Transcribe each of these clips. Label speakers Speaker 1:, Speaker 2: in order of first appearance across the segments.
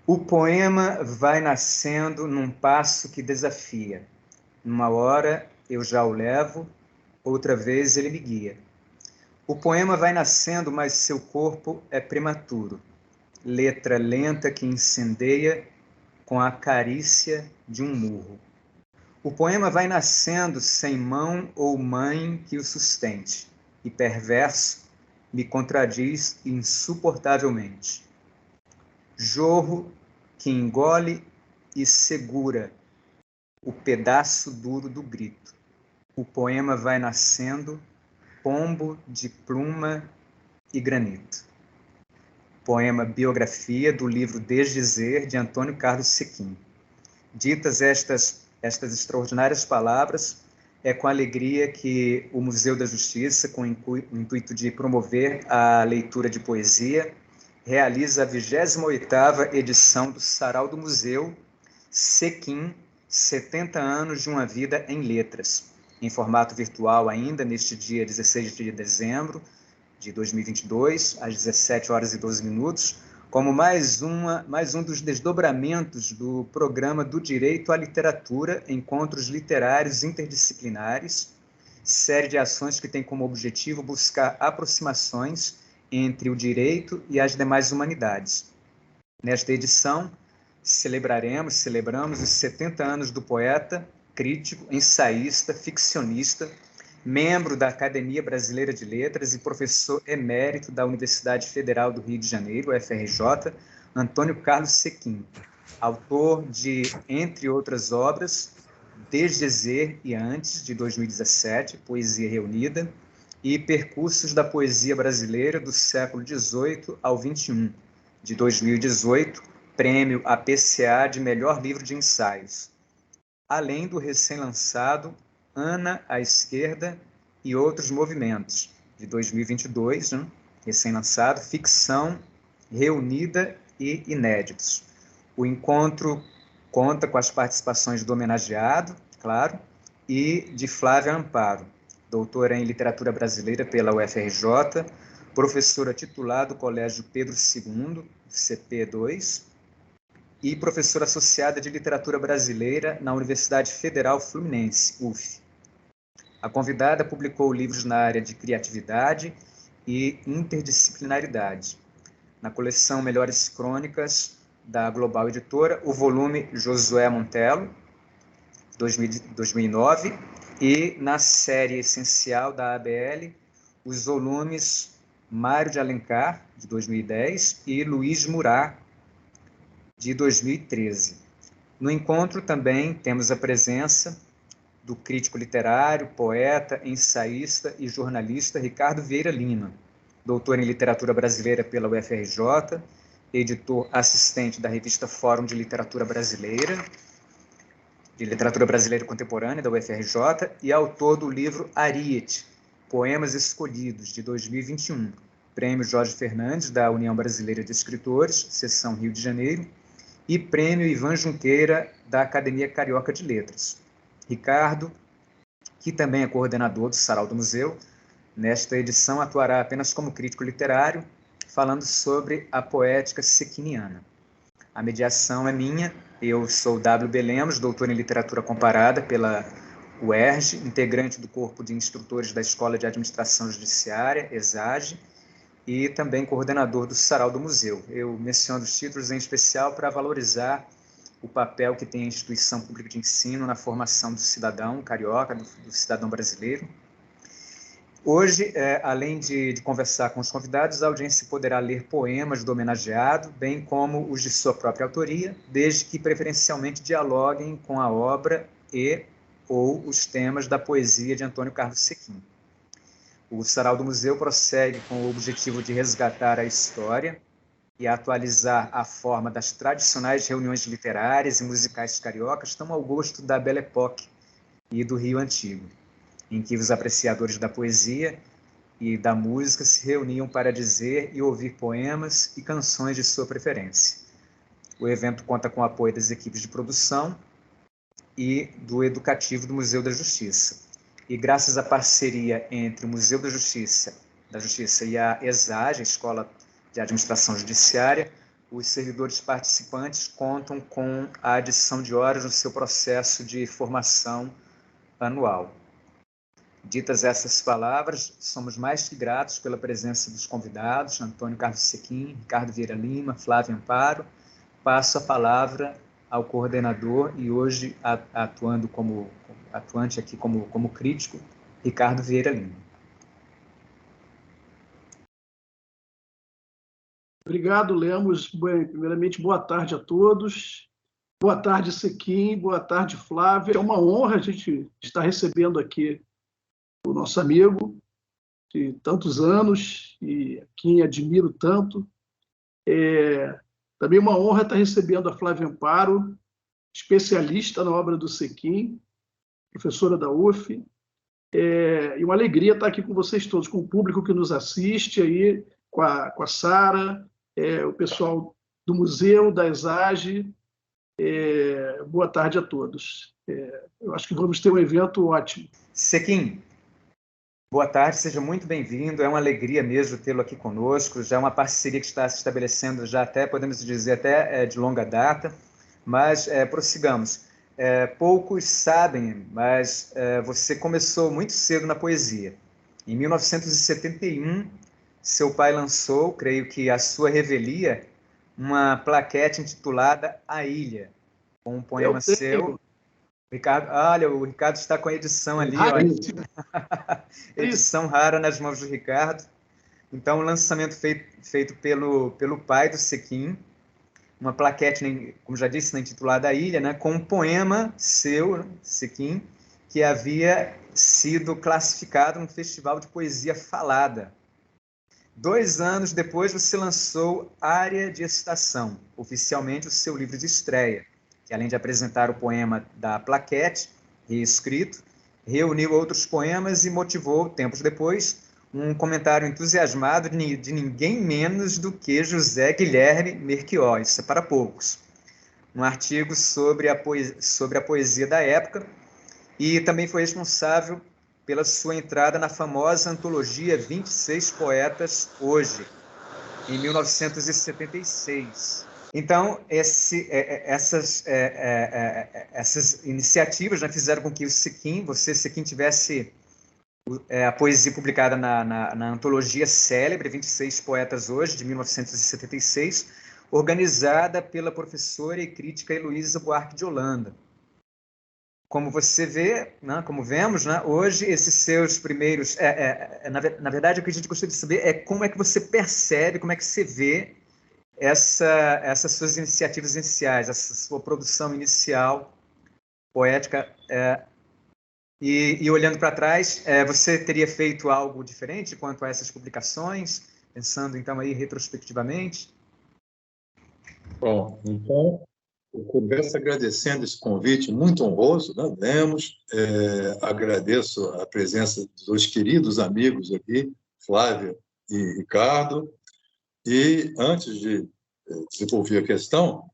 Speaker 1: O poema vai nascendo num passo que desafia. Numa hora eu já o levo, outra vez ele me guia. O poema vai nascendo, mas seu corpo é prematuro. Letra lenta que incendeia com a carícia de um murro. O poema vai nascendo sem mão ou mãe que o sustente, e perverso me contradiz insuportavelmente. Jorro que engole e segura o pedaço duro do grito. O poema vai nascendo, pombo de pluma e granito. Poema Biografia do livro Desdizer, de Antônio Carlos Sequim. Ditas estas extraordinárias palavras, é com alegria que o Museu da Justiça, com o intuito de promover a leitura de poesia, realiza a 28ª edição do Sarau do Museu Sequim, 70 anos de uma vida em letras, em formato virtual ainda, neste dia 16 de dezembro de 2022, às 17 horas e 12 minutos, como mais um dos desdobramentos do programa do Direito à Literatura, Encontros Literários Interdisciplinares, série de ações que tem como objetivo buscar aproximações entre o direito e as demais humanidades. Nesta edição, celebramos os 70 anos do poeta, crítico, ensaísta, ficcionista, membro da Academia Brasileira de Letras e professor emérito da Universidade Federal do Rio de Janeiro, UFRJ, Antônio Carlos Sequim, autor de, entre outras obras, Desdizer e Antes, de 2017, Poesia Reunida, e Percursos da Poesia Brasileira do século XVIII ao XXI, de 2018, Prêmio APCA de Melhor Livro de Ensaios, além do recém-lançado Ana à Esquerda e Outros Movimentos, de 2022, recém-lançado, Ficção Reunida e Inéditos. O encontro conta com as participações do homenageado, claro, e de Flávia Amparo, doutora em Literatura Brasileira pela UFRJ, professora titular do Colégio Pedro II, CP2, e professora associada de Literatura Brasileira na Universidade Federal Fluminense, UF. A convidada publicou livros na área de criatividade e interdisciplinaridade. Na coleção Melhores Crônicas da Global Editora, o volume Josué Montello, 2009, e na série essencial da ABL, os volumes Mário de Alencar, de 2010, e Luiz Murat, de 2013. No encontro também temos a presença do crítico literário, poeta, ensaísta e jornalista Ricardo Vieira Lima, doutor em Literatura Brasileira pela UFRJ, editor assistente da revista Fórum de Literatura Brasileira Contemporânea da UFRJ e autor do livro Ariete, Poemas Escolhidos, de 2021, Prêmio Jorge Fernandes, da União Brasileira de Escritores, seção Rio de Janeiro, e Prêmio Ivan Junqueira, da Academia Carioca de Letras. Ricardo, que também é coordenador do Sarau do Museu, nesta edição atuará apenas como crítico literário, falando sobre a poética sequiniana. A mediação é minha, eu sou W. Lemos, doutor em Literatura Comparada pela UERJ, integrante do corpo de instrutores da Escola de Administração Judiciária, ESAGE, e também coordenador do Sarau do Museu. Eu menciono os títulos em especial para valorizar o papel que tem a instituição pública de ensino na formação do cidadão carioca, do cidadão brasileiro. Hoje, além de conversar com os convidados, a audiência poderá ler poemas do homenageado, bem como os de sua própria autoria, desde que preferencialmente dialoguem com a obra ou os temas da poesia de Antônio Carlos Sequim. O Sarau do Museu prossegue com o objetivo de resgatar a história e atualizar a forma das tradicionais reuniões literárias e musicais cariocas, tão ao gosto da Belle Époque e do Rio Antigo, em que os apreciadores da poesia e da música se reuniam para dizer e ouvir poemas e canções de sua preferência. O evento conta com o apoio das equipes de produção e do Educativo do Museu da Justiça. E graças à parceria entre o Museu da Justiça e a ESAGE, a Escola de Administração Judiciária, os servidores participantes contam com a adição de horas no seu processo de formação anual. Ditas essas palavras, somos mais que gratos pela presença dos convidados, Antônio Carlos Sequim, Ricardo Vieira Lima, Flávio Amparo. Passo a palavra ao coordenador e hoje atuante aqui como crítico, Ricardo Vieira Lima.
Speaker 2: Obrigado, Lemos. Primeiramente, boa tarde a todos. Boa tarde, Sequim. Boa tarde, Flávio. É uma honra a gente estar recebendo aqui o nosso amigo de tantos anos e a quem admiro tanto. Também uma honra estar recebendo a Flávia Amparo, especialista na obra do Sequim, professora da UF. E uma alegria estar aqui com vocês todos, com o público que nos assiste, aí, com a Sara, o pessoal do Museu, da ESAGE. Boa tarde a todos. Eu acho que vamos ter um evento ótimo.
Speaker 1: Sequim, boa tarde, seja muito bem-vindo. É uma alegria mesmo tê-lo aqui conosco. Já é uma parceria que está se estabelecendo já até, podemos dizer, até de longa data. Mas prossigamos. Poucos sabem, mas você começou muito cedo na poesia. Em 1971, seu pai lançou, creio que a sua revelia, uma plaquete intitulada A Ilha, com um poema seu. Ricardo, olha, o Ricardo está com a edição ali, olha. Edição rara nas mãos do Ricardo. Então, um lançamento feito pelo pai do Sequim, uma plaquete, como já disse, intitulada A Ilha, né, com um poema seu, Sequim, que havia sido classificado no Festival de Poesia Falada. 2 anos depois, você lançou Área de Excitação, oficialmente o seu livro de estreia, que além de apresentar o poema da plaquete, reescrito, reuniu outros poemas e motivou, tempos depois, um comentário entusiasmado de ninguém menos do que José Guilherme Merquior, isso é para poucos. Um artigo sobre a poesia da época, e também foi responsável pela sua entrada na famosa antologia 26 Poetas Hoje, em 1976. Então, essas iniciativas já fizeram com que o Sequim tivesse a poesia publicada na antologia célebre 26 Poetas Hoje, de 1976, organizada pela professora e crítica Heloísa Buarque de Holanda. Como você vê, né, como vemos, né, hoje esses seus primeiros... na verdade, o que a gente gostaria de saber é como é que você percebe, como é que você vê essas suas iniciativas iniciais, essa sua produção inicial poética. E olhando para trás, você teria feito algo diferente quanto a essas publicações, pensando então aí retrospectivamente?
Speaker 3: Bom, então eu começo agradecendo esse convite muito honroso, né, Lemos. Agradeço a presença dos dois queridos amigos aqui, Flávia e Ricardo. E, antes de desenvolver a questão,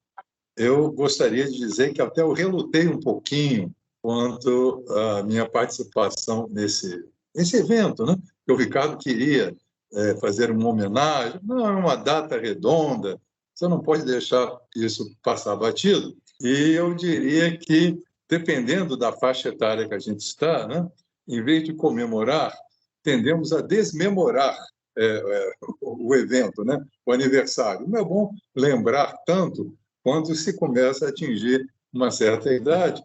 Speaker 3: eu gostaria de dizer que até eu relutei um pouquinho quanto à minha participação nesse evento, né? Que o Ricardo queria fazer uma homenagem. Não, é uma data redonda, você não pode deixar isso passar batido. E eu diria que, dependendo da faixa etária que a gente está, né, em vez de comemorar, tendemos a desmemorar o evento, né, o aniversário. Não é bom lembrar tanto quando se começa a atingir uma certa idade,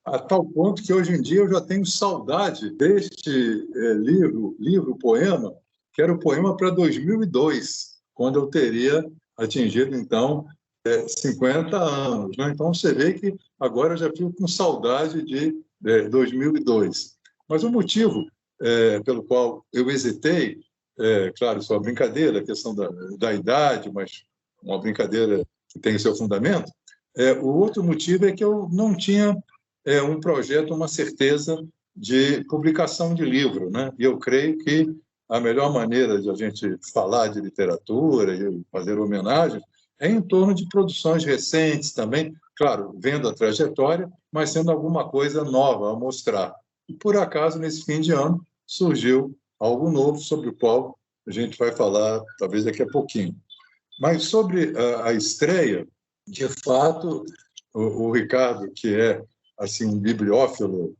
Speaker 3: a tal ponto que hoje em dia eu já tenho saudade deste poema, que era o poema para 2002, quando eu teria atingido, então, 50 anos. Né? Então, você vê que agora eu já fico com saudade de 2002. Mas o motivo pelo qual eu hesitei, claro, isso é uma brincadeira, a questão da idade, mas uma brincadeira que tem seu fundamento. O outro motivo é que eu não tinha um projeto, uma certeza de publicação de livro, né? E eu creio que a melhor maneira de a gente falar de literatura e fazer homenagens é em torno de produções recentes também, claro, vendo a trajetória, mas sendo alguma coisa nova a mostrar. E, por acaso, nesse fim de ano, surgiu algo novo sobre o qual a gente vai falar, talvez, daqui a pouquinho. Mas sobre a estreia, de fato, o Ricardo, que é assim um bibliófilo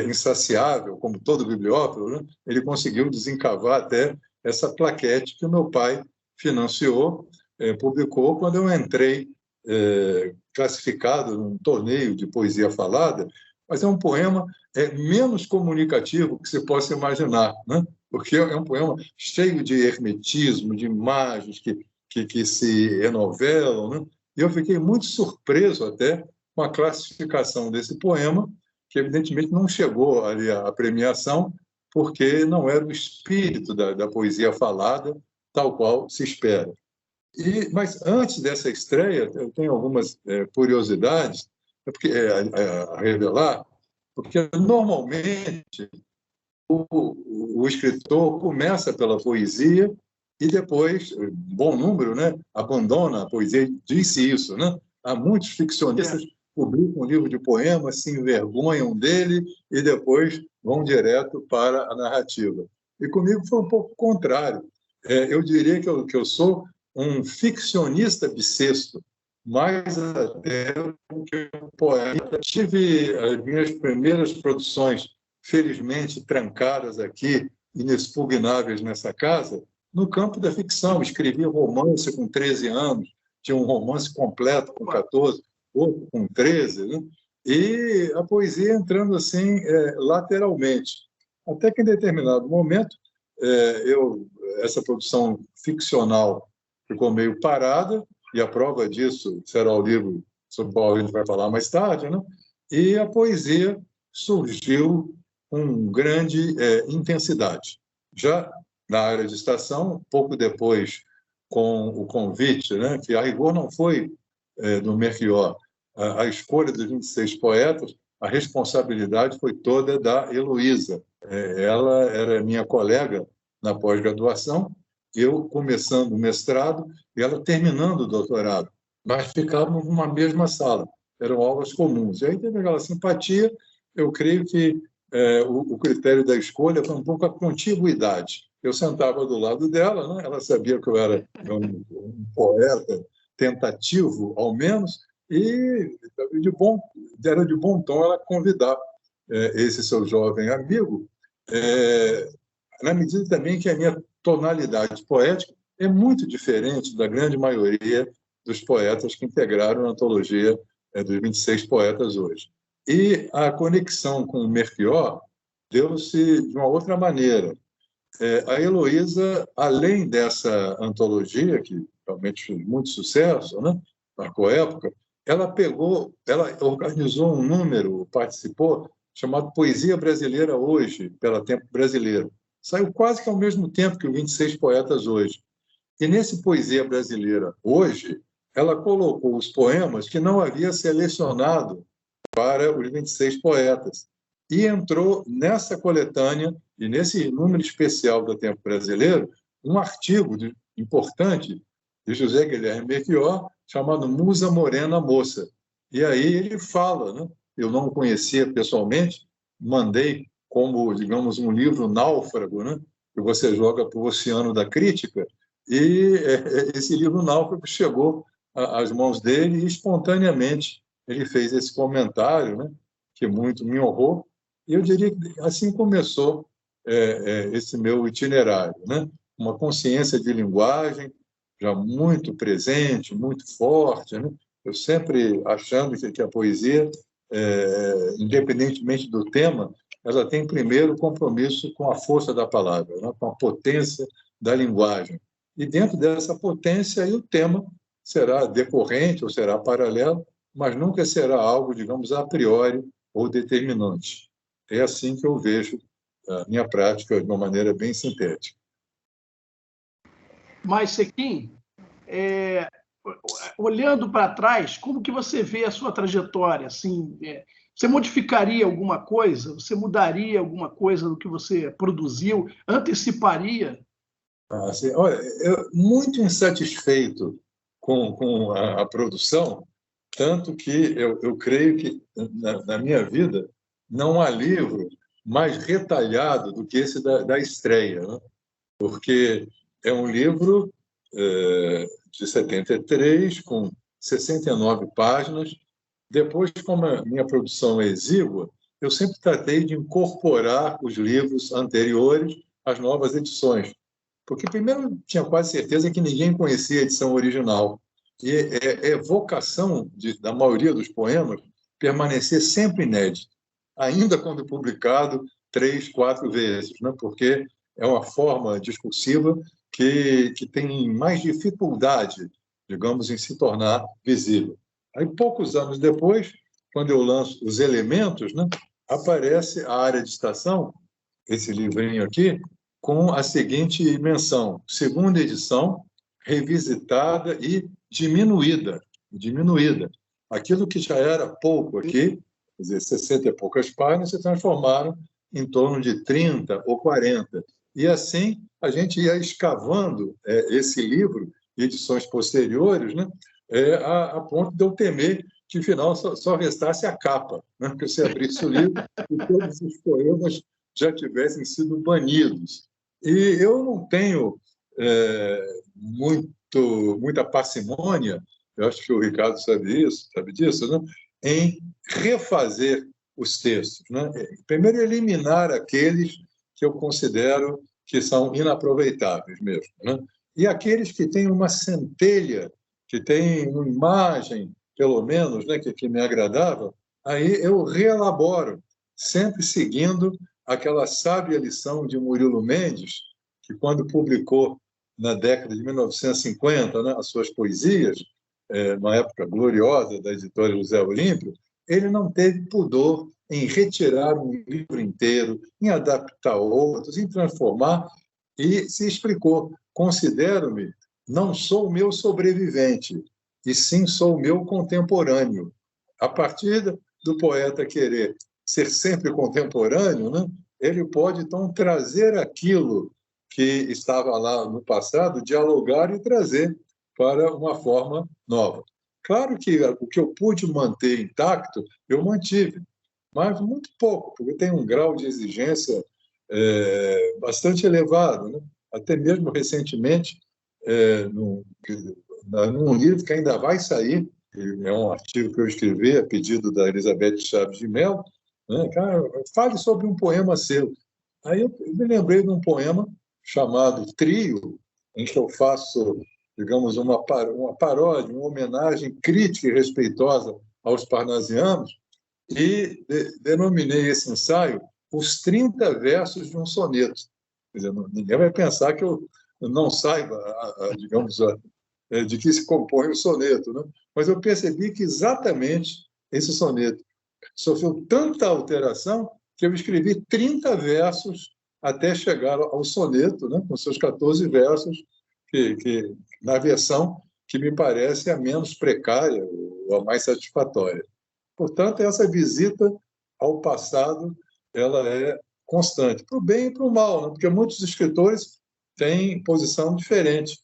Speaker 3: insaciável, como todo bibliófilo, né? Ele conseguiu desencavar até essa plaquete que o meu pai financiou, publicou quando eu entrei classificado num torneio de poesia falada, mas é um poema menos comunicativo que se possa imaginar, né? Porque é um poema cheio de hermetismo, de imagens que se enovelam, né? E eu fiquei muito surpreso até com a classificação desse poema, que evidentemente não chegou ali à premiação, porque não era o espírito da poesia falada, tal qual se espera. Mas antes dessa estreia, eu tenho algumas curiosidades a revelar, porque normalmente o escritor começa pela poesia e depois, um bom número, né, abandona a poesia e disse isso, né? Há muitos ficcionistas que publicam um livro de poemas, se envergonham dele e depois vão direto para a narrativa. E comigo foi um pouco o contrário. Eu diria que eu sou um ficcionista bissexto, mais até do que um poeta. Tive as minhas primeiras produções, felizmente trancadas aqui, inexpugnáveis nessa casa, no campo da ficção. Escrevi romance com 13 anos, tinha um romance completo com 14, outro com 13, né? E a poesia entrando assim lateralmente. Até que em determinado momento, essa produção ficcional ficou meio parada, e a prova disso será o livro sobre o qual a gente vai falar mais tarde, né? E a poesia surgiu com grande intensidade. Já na área de estação, pouco depois, com o convite, né, que a rigor não foi do Melchior, a escolha dos 26 poetas, a responsabilidade foi toda da Heloísa. Ela era minha colega na pós-graduação, eu começando o mestrado e ela terminando o doutorado, mas ficávamos numa mesma sala, eram aulas comuns. E aí teve aquela simpatia, eu creio que o critério da escolha foi um pouco a contiguidade. Eu sentava do lado dela, né? Ela sabia que eu era um poeta tentativo, ao menos, e era de bom tom ela convidar esse seu jovem amigo, na medida também que a minha tonalidade poética é muito diferente da grande maioria dos poetas que integraram a antologia dos 26 poetas hoje. E a conexão com o Melchior deu-se de uma outra maneira. A Heloísa, além dessa antologia, que realmente fez muito sucesso, né, marcou época, ela organizou um número, participou, chamado Poesia Brasileira Hoje, pela Tempo Brasileiro. Saiu quase que ao mesmo tempo que o 26 Poetas Hoje. E nesse Poesia Brasileira Hoje, ela colocou os poemas que não havia selecionado para os 26 poetas. E entrou nessa coletânea e nesse número especial do Tempo Brasileiro um artigo importante de José Guilherme Melchior chamado Musa Morena Moça. E aí ele fala, né? Eu não o conhecia pessoalmente, mandei como, digamos, um livro náufrago, né? Que você joga para o oceano da crítica, e esse livro náufrago chegou às mãos dele e espontaneamente ele fez esse comentário, né? Que muito me honrou. E eu diria que assim começou esse meu itinerário, né? Uma consciência de linguagem já muito presente, muito forte, né? Eu sempre achando que a poesia, independentemente do tema, ela tem primeiro compromisso com a força da palavra, né? Com a potência da linguagem. E dentro dessa potência, aí o tema será decorrente ou será paralelo, mas nunca será algo, digamos, a priori ou determinante. É assim que eu vejo a minha prática de uma maneira bem sintética.
Speaker 2: Mas, Sequim, olhando para trás, como que você vê a sua trajetória? Assim, você modificaria alguma coisa? Você mudaria alguma coisa do que você produziu? Anteciparia?
Speaker 3: Assim, olha, eu muito insatisfeito com a produção, tanto que eu creio que na minha vida não há livro mais retalhado do que esse da estreia, né? Porque é um livro de 73, com 69 páginas. Depois, como a minha produção é exígua, eu sempre tratei de incorporar os livros anteriores às novas edições. Porque, primeiro, eu tinha quase certeza que ninguém conhecia a edição original. E é vocação da maioria dos poemas permanecer sempre inédito, ainda quando publicado 3, 4 vezes, né? Porque é uma forma discursiva que tem mais dificuldade, digamos, em se tornar visível. Aí, poucos anos depois, quando eu lanço Os Elementos, né, aparece a Área de Estação, esse livrinho aqui, com a seguinte menção: segunda edição, revisitada e diminuída. Aquilo que já era pouco aqui, quer dizer, 60 e poucas páginas, se transformaram em torno de 30 ou 40. E assim a gente ia escavando esse livro, edições posteriores, né, a ponto de eu temer que, afinal, só restasse a capa, né, porque se abrisse o livro e todos os poemas já tivessem sido banidos. E eu não tenho muita parcimônia, eu acho que o Ricardo sabe disso, né, em refazer os textos, né? Primeiro, eliminar aqueles que eu considero que são inaproveitáveis mesmo, né? E aqueles que têm uma centelha, que têm uma imagem, pelo menos, né, que me agradava, aí eu reelaboro, sempre seguindo aquela sábia lição de Murilo Mendes, que, quando publicou na década de 1950, né, as suas poesias, na época gloriosa da editora José Olímpio, ele não teve pudor em retirar um livro inteiro, em adaptar outros, em transformar, e se explicou: considero-me, não sou o meu sobrevivente, e sim sou o meu contemporâneo. A partir do poeta querer ser sempre contemporâneo, né, ele pode, então, trazer aquilo que estava lá no passado, dialogar e trazer para uma forma nova. Claro que o que eu pude manter intacto, eu mantive, mas muito pouco, porque tem um grau de exigência bastante elevado, né? Até mesmo recentemente, num livro que ainda vai sair, é um artigo que eu escrevi a pedido da Elizabeth Chaves de Mello, né? Cara, fale sobre um poema seu. Aí eu me lembrei de um poema chamado Trio, em que eu faço, digamos, uma paródia, uma homenagem crítica e respeitosa aos parnasianos, e denominei esse ensaio Os 30 Versos de um Soneto. Quer dizer, ninguém vai pensar que eu não saiba, digamos, de que se compõe o soneto, né? Mas eu percebi que exatamente esse soneto sofreu tanta alteração que eu escrevi 30 versos até chegar ao soneto, né, com seus 14 versos, que na versão que me parece a menos precária ou a mais satisfatória. Portanto, essa visita ao passado ela é constante, para o bem e para o mal, né? Porque muitos escritores têm posição diferente.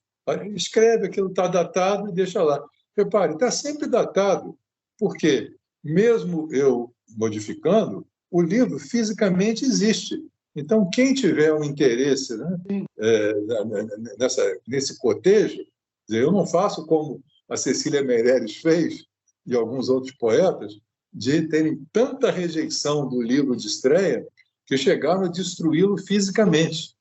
Speaker 3: Escreve, aquilo está datado e deixa lá. Repare, está sempre datado, porque, mesmo eu modificando, o livro fisicamente existe. Então, quem tiver um interesse, né, nesse cotejo, eu não faço como a Cecília Meirelles fez, e alguns outros poetas, de terem tanta rejeição do livro de estreia que chegaram a destruí-lo fisicamente,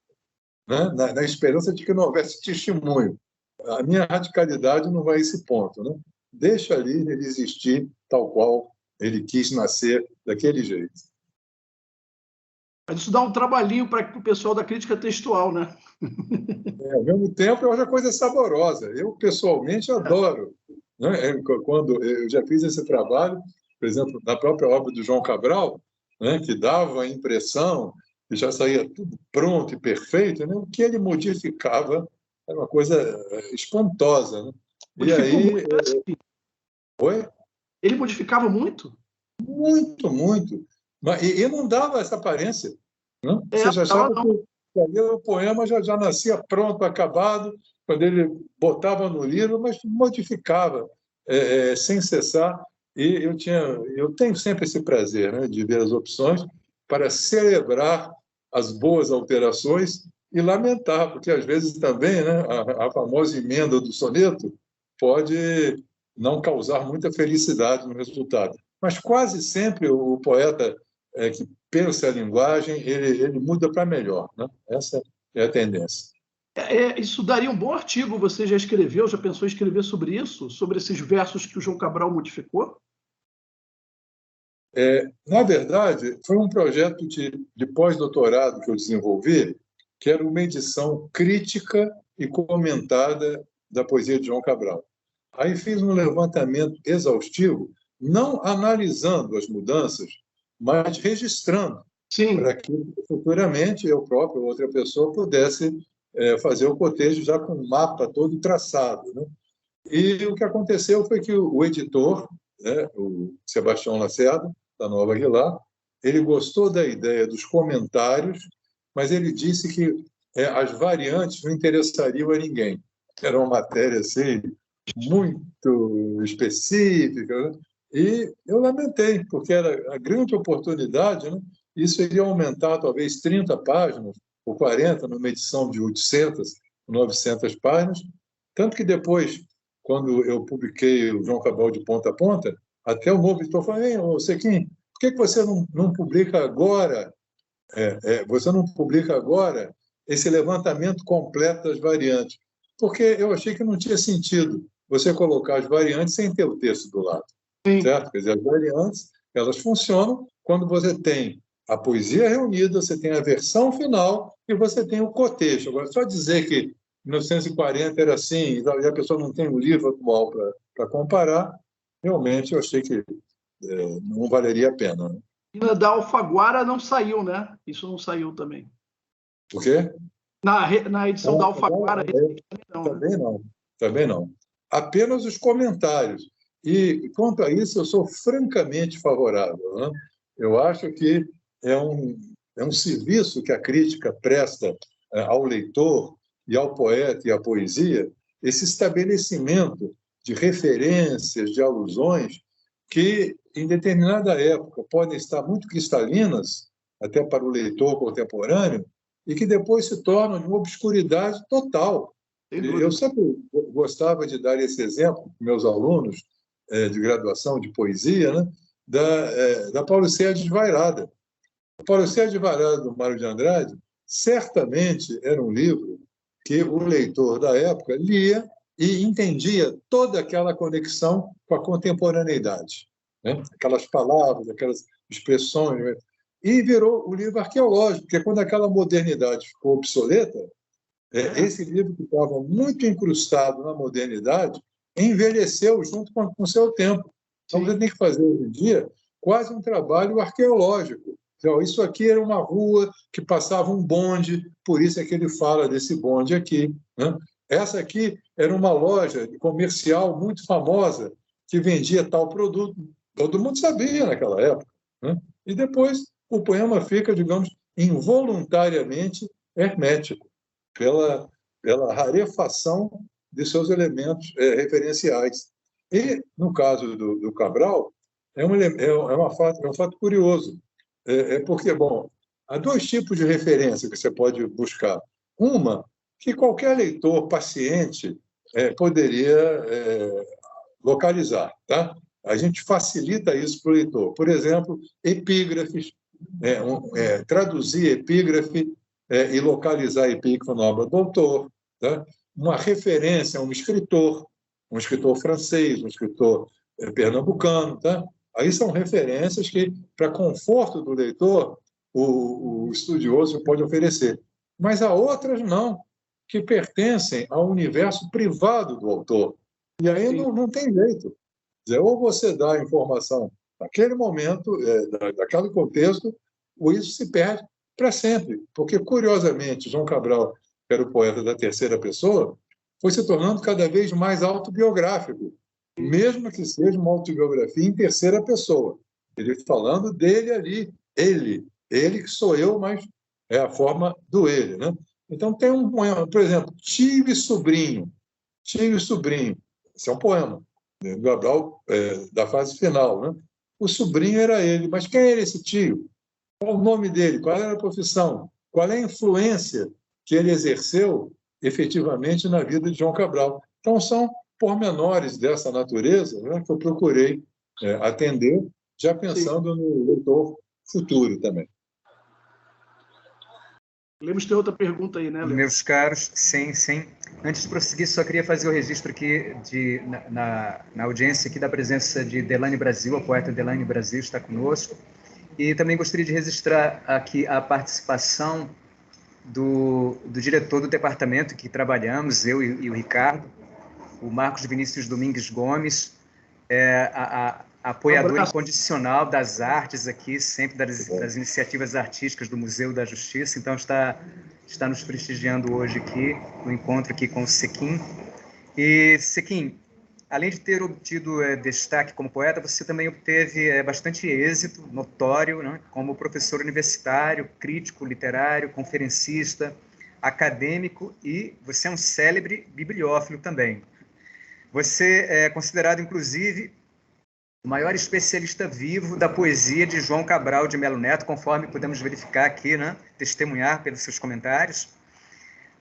Speaker 3: né, na esperança de que não houvesse testemunho. A minha radicalidade não vai a esse ponto, né? Deixa ali ele existir tal qual ele quis nascer, daquele jeito.
Speaker 2: Mas isso dá um trabalhinho para o pessoal da crítica textual, né?
Speaker 3: Ao mesmo tempo, é uma coisa saborosa. Eu, pessoalmente, adoro. Né? Quando eu já fiz esse trabalho, por exemplo, na própria obra do João Cabral, né, que dava a impressão que já saía tudo pronto e perfeito, né? O que ele modificava era uma coisa espantosa. Né? E aí... Oi?
Speaker 2: Ele modificava muito?
Speaker 3: Muito, muito. E não dava essa aparência. Né? Você já achava que o poema já nascia pronto, acabado, quando ele botava no livro, mas modificava sem cessar. E eu tenho sempre esse prazer, né, de ver as opções para celebrar as boas alterações e lamentar, porque às vezes também, né, a famosa emenda do soneto pode não causar muita felicidade no resultado. Mas quase sempre o poeta que pensa a linguagem, ele muda para melhor, né? Essa é a tendência.
Speaker 2: Isso daria um bom artigo. Você já escreveu, já pensou em escrever sobre isso? Sobre esses versos que o João Cabral modificou?
Speaker 3: Na verdade, foi um projeto de pós-doutorado que eu desenvolvi, que era uma edição crítica e comentada da poesia de João Cabral. Aí fiz um levantamento exaustivo, não analisando as mudanças, mas registrando, para que futuramente eu próprio ou outra pessoa pudesse fazer o cotejo já com o mapa todo traçado, né? E o que aconteceu foi que o editor, né, o Sebastião Lacerda, da Nova Aguilar, ele gostou da ideia dos comentários, mas ele disse que as variantes não interessariam a ninguém. Era uma matéria assim, muito específica, né? E eu lamentei, porque era a grande oportunidade, né? Isso iria aumentar talvez 30 páginas, ou 40, numa edição de 800, 900 páginas, tanto que depois, quando eu publiquei o João Cabral de ponta a ponta, até o novo editor falou: Sequim, por que você não publica agora? Você não publica agora esse levantamento completo das variantes? Porque eu achei que não tinha sentido você colocar as variantes sem ter o texto do lado. Certo? Quer dizer, as variantes, elas funcionam quando você tem a poesia reunida, você tem a versão final e você tem o cotejo. Agora, só dizer que 1940 era assim e a pessoa não tem o livro atual para comparar, realmente eu achei que não valeria a pena. Né?
Speaker 2: E da Alfaguara não saiu, né? Isso não saiu também.
Speaker 3: Por quê?
Speaker 2: Na edição da Alfaguara...
Speaker 3: Também não. Apenas os comentários. E, quanto a isso, eu sou francamente favorável. Né? Eu acho que é um serviço que a crítica presta ao leitor e ao poeta e à poesia, esse estabelecimento de referências, de alusões, que, em determinada época, podem estar muito cristalinas, até para o leitor contemporâneo, e que depois se tornam de uma obscuridade total. Eu sempre gostava de dar esse exemplo para meus alunos de graduação de poesia, né, da Paulicéia Desvairada. A Paulicéia Desvairada, do Mário de Andrade, certamente era um livro que o leitor da época lia e entendia toda aquela conexão com a contemporaneidade, né? Aquelas palavras, aquelas expressões, né? E virou o livro arqueológico, porque quando aquela modernidade ficou obsoleta, esse livro que estava muito incrustado na modernidade envelheceu junto com o seu tempo. Então, você tem que fazer, hoje em dia, quase um trabalho arqueológico. Então, isso aqui era uma rua que passava um bonde, por isso é que ele fala desse bonde aqui. Né? Essa aqui era uma loja comercial muito famosa que vendia tal produto. Todo mundo sabia naquela época. Né? E depois o poema fica, digamos, involuntariamente hermético, pela rarefação de seus elementos referenciais. E, no caso do Cabral, é um fato curioso, porque, bom, há dois tipos de referência que você pode buscar. Uma, que qualquer leitor paciente poderia localizar. Tá? A gente facilita isso para o leitor. Por exemplo, epígrafes, traduzir epígrafe e localizar epígrafe na obra do autor. Tá? Uma referência a um escritor francês, um escritor pernambucano. Tá? Aí são referências que, para conforto do leitor, o estudioso pode oferecer. Mas há outras não, que pertencem ao universo privado do autor. E aí não tem jeito. Ou você dá a informação naquele momento, daquele contexto, ou isso se perde para sempre. Porque, curiosamente, João Cabral, que era o poeta da terceira pessoa, foi se tornando cada vez mais autobiográfico, mesmo que seja uma autobiografia em terceira pessoa. Ele falando dele ali, ele que sou eu, mas é a forma do ele. Né? Então, tem um poema, por exemplo, Tio e Sobrinho. Esse é um poema do Cabral, da fase final. Né? O sobrinho era ele, mas quem era esse tio? Qual o nome dele? Qual era a profissão? Qual é a influência que ele exerceu efetivamente na vida de João Cabral. Então, são pormenores dessa natureza, né, que eu procurei atender, já pensando no leitor futuro também.
Speaker 2: Lemos, tem outra pergunta aí, né, Léo?
Speaker 1: Meus caros, sim. Antes de prosseguir, só queria fazer o registro aqui na audiência aqui da presença de Delane Brasil, a poeta Delane Brasil está conosco. E também gostaria de registrar aqui a participação do diretor do departamento que trabalhamos, eu e o Ricardo, o Marcos Vinícius Domingues Gomes, apoiador incondicional das artes aqui, sempre das iniciativas artísticas do Museu da Justiça. Então, está nos prestigiando hoje aqui, no encontro aqui com o Sequim. E, Sequim, além de ter obtido destaque como poeta, você também obteve bastante êxito notório, né, como professor universitário, crítico literário, conferencista, acadêmico, e você é um célebre bibliófilo também. Você é considerado, inclusive, o maior especialista vivo da poesia de João Cabral de Melo Neto, conforme podemos verificar aqui, né, testemunhar pelos seus comentários.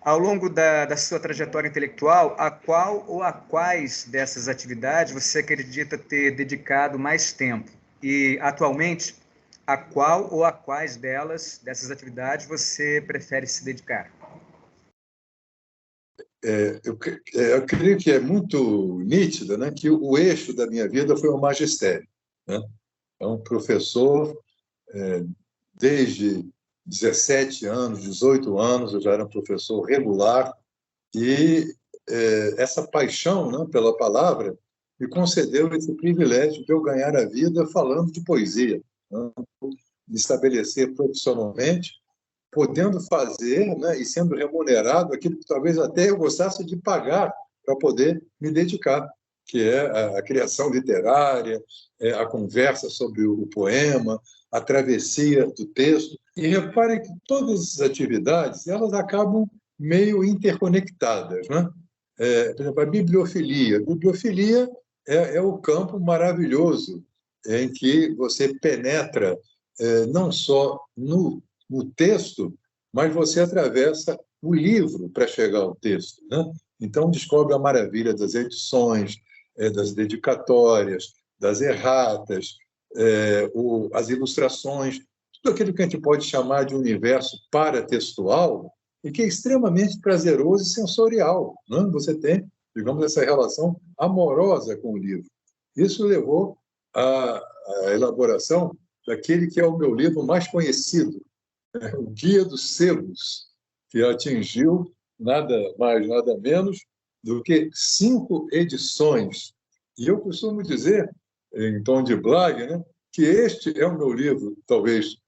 Speaker 1: Ao longo da sua trajetória intelectual, a qual ou a quais dessas atividades você acredita ter dedicado mais tempo? E, atualmente, a qual ou a quais dessas atividades você prefere se dedicar?
Speaker 3: Eu creio que é muito nítido, né, que o eixo da minha vida foi o magistério, né? Então, professor, desde 17 anos, 18 anos, eu já era um professor regular, e essa paixão, né, pela palavra me concedeu esse privilégio de eu ganhar a vida falando de poesia, né, de estabelecer profissionalmente, podendo fazer, né, e sendo remunerado aquilo que talvez até eu gostasse de pagar para poder me dedicar, que é a criação literária, a conversa sobre o poema, a travessia do texto. E reparem que todas essas atividades elas acabam meio interconectadas, né? Por exemplo, a bibliofilia. A bibliofilia é o campo maravilhoso em que você penetra não só no texto, mas você atravessa o livro para chegar ao texto, né? Então, descobre a maravilha das edições, das dedicatórias, das erratas, as ilustrações, tudo aquilo que a gente pode chamar de universo paratextual e que é extremamente prazeroso e sensorial, né? Você tem, digamos, essa relação amorosa com o livro. Isso levou à elaboração daquele que é o meu livro mais conhecido, o Guia dos Sebos, que atingiu nada mais, nada menos do que 5 edições. E eu costumo dizer, em tom de blague, né, que este é o meu livro, talvez,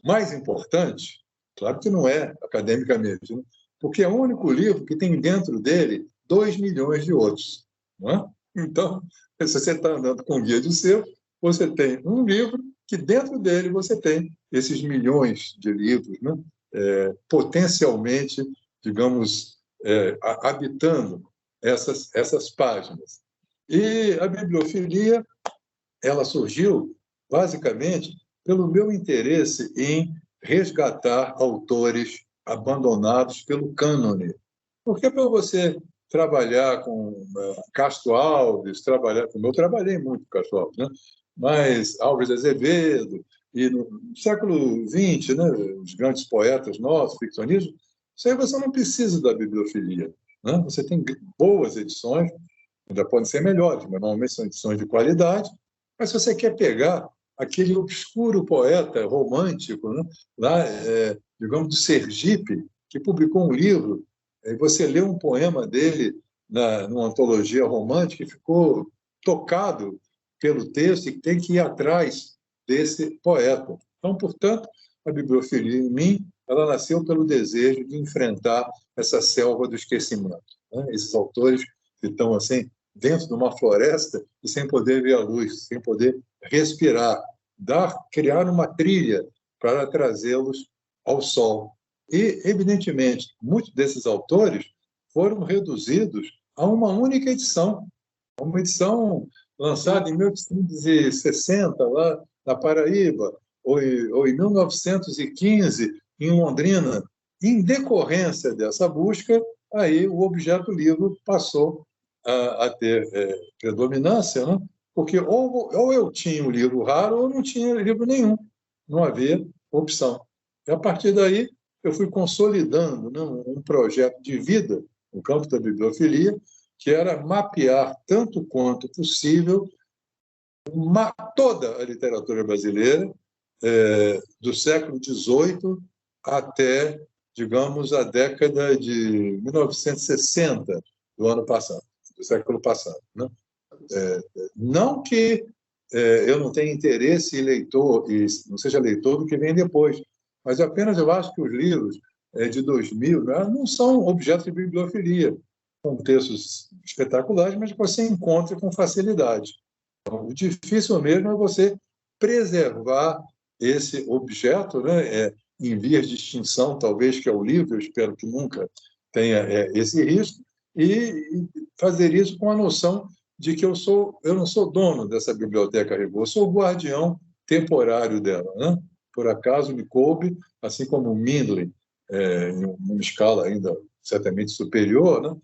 Speaker 3: mais importante, claro que não é academicamente, né, porque é o único livro que tem dentro dele 2 milhões de outros. Não é? Então, se você está andando com o Guia dos Sebos, você tem um livro que dentro dele você tem esses milhões de livros, né? Potencialmente, digamos, habitando essas páginas. E a bibliofilia ela surgiu, basicamente, pelo meu interesse em resgatar autores abandonados pelo cânone. Porque para você trabalhar com Castro Alves, como eu trabalhei muito com Castro Alves, né? Mas Alves Azevedo, e no século XX, né, os grandes poetas nossos, ficcionistas, isso aí você não precisa da bibliofilia, né? Você tem boas edições, ainda podem ser melhores, mas normalmente são edições de qualidade, mas se você quer pegar aquele obscuro poeta romântico, né, lá, digamos, do Sergipe, que publicou um livro, e você lê um poema dele numa antologia romântica e ficou tocado pelo texto e tem que ir atrás desse poeta. Então, portanto, a bibliofilia em mim, ela nasceu pelo desejo de enfrentar essa selva do esquecimento, né? Esses autores que estão assim dentro de uma floresta e sem poder ver a luz, sem poder respirar, criar uma trilha para trazê-los ao sol. E, evidentemente, muitos desses autores foram reduzidos a uma única edição, uma edição lançada em 1860, lá na Paraíba, ou em 1915, em Londrina. Em decorrência dessa busca, aí o objeto livro passou a ter predominância, né? Porque ou eu tinha um livro raro ou não tinha livro nenhum. Não havia opção. E, a partir daí, eu fui consolidando, né, um projeto de vida no campo da bibliofilia, que era mapear, tanto quanto possível, toda a literatura brasileira, do século XVIII até, digamos, a década de 1960 do ano passado, do século passado, né? Não que eu não tenha interesse em leitor, e não seja leitor do que vem depois, mas apenas eu acho que os livros de 2000, né, não são objetos de bibliofilia, com textos espetaculares, mas que você encontra com facilidade. Então, o difícil mesmo é você preservar esse objeto, né, em vias de extinção, talvez, que é o livro, eu espero que nunca tenha esse risco, e fazer isso com a noção de que eu não sou dono dessa biblioteca Ribot, eu sou o guardião temporário dela, né? Por acaso me coube, assim como o Mindley, em uma escala ainda certamente superior, né,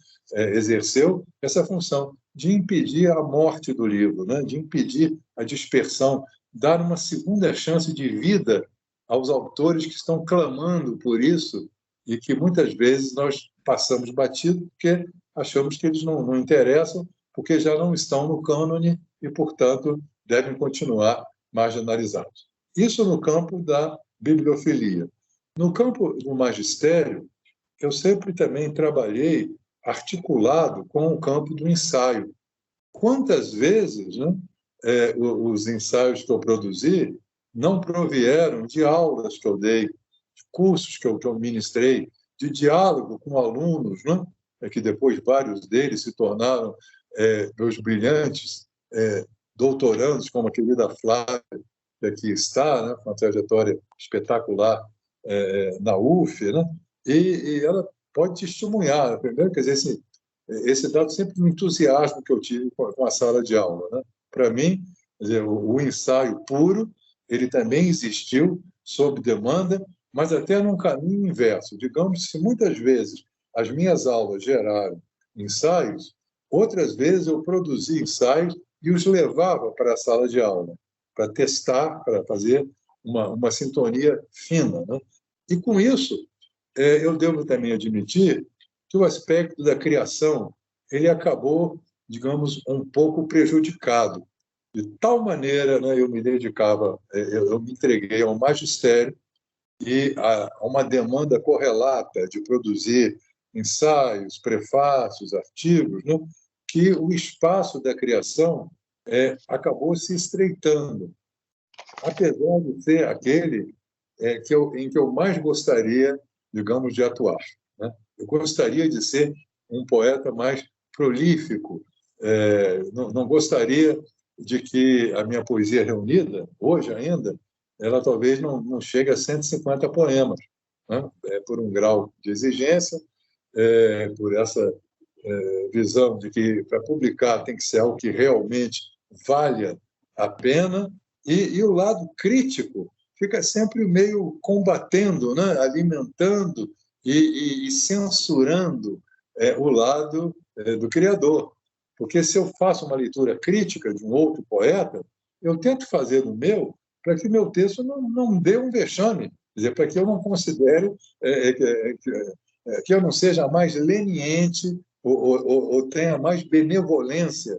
Speaker 3: exerceu essa função de impedir a morte do livro, né, de impedir a dispersão, dar uma segunda chance de vida aos autores que estão clamando por isso e que muitas vezes nós passamos batido porque achamos que eles não interessam, porque já não estão no cânone e, portanto, devem continuar marginalizados. Isso no campo da bibliofilia. No campo do magistério, eu sempre também trabalhei articulado com o campo do ensaio. Quantas vezes, né, os ensaios que eu produzi não provieram de aulas que eu dei, de cursos que eu ministrei, de diálogo com alunos, né, que depois vários deles se tornaram meus brilhantes doutorandos, como a querida Flávia, que aqui está, né, com uma trajetória espetacular na UF, né, e ela pode testemunhar. Primeiro, quer dizer, esse dado sempre do entusiasmo que eu tive com a sala de aula, né? Para mim, quer dizer, o ensaio puro, ele também existiu sob demanda, mas até num caminho inverso. Digamos, se muitas vezes as minhas aulas geraram ensaios, outras vezes eu produzia ensaios e os levava para a sala de aula, para testar, para fazer uma sintonia fina, né? E com isso, eu devo também admitir que o aspecto da criação ele acabou, digamos, um pouco prejudicado. De tal maneira, né, eu me dedicava, eu me entreguei ao magistério e a uma demanda correlata de produzir ensaios, prefácios, artigos, né, que o espaço da criação acabou se estreitando, apesar de ser aquele em que eu mais gostaria, digamos, de atuar, né? Eu gostaria de ser um poeta mais prolífico, não gostaria de que a minha poesia reunida, hoje ainda, ela talvez não chegue a 150 poemas, né? Por um grau de exigência, por essa visão de que para publicar tem que ser algo que realmente valha a pena, e o lado crítico fica sempre meio combatendo, né? Alimentando e censurando o lado do criador. Porque se eu faço uma leitura crítica de um outro poeta, eu tento fazer o meu para que meu texto não dê um vexame, quer dizer, para que eu não considere, que eu não seja mais leniente ou tenha mais benevolência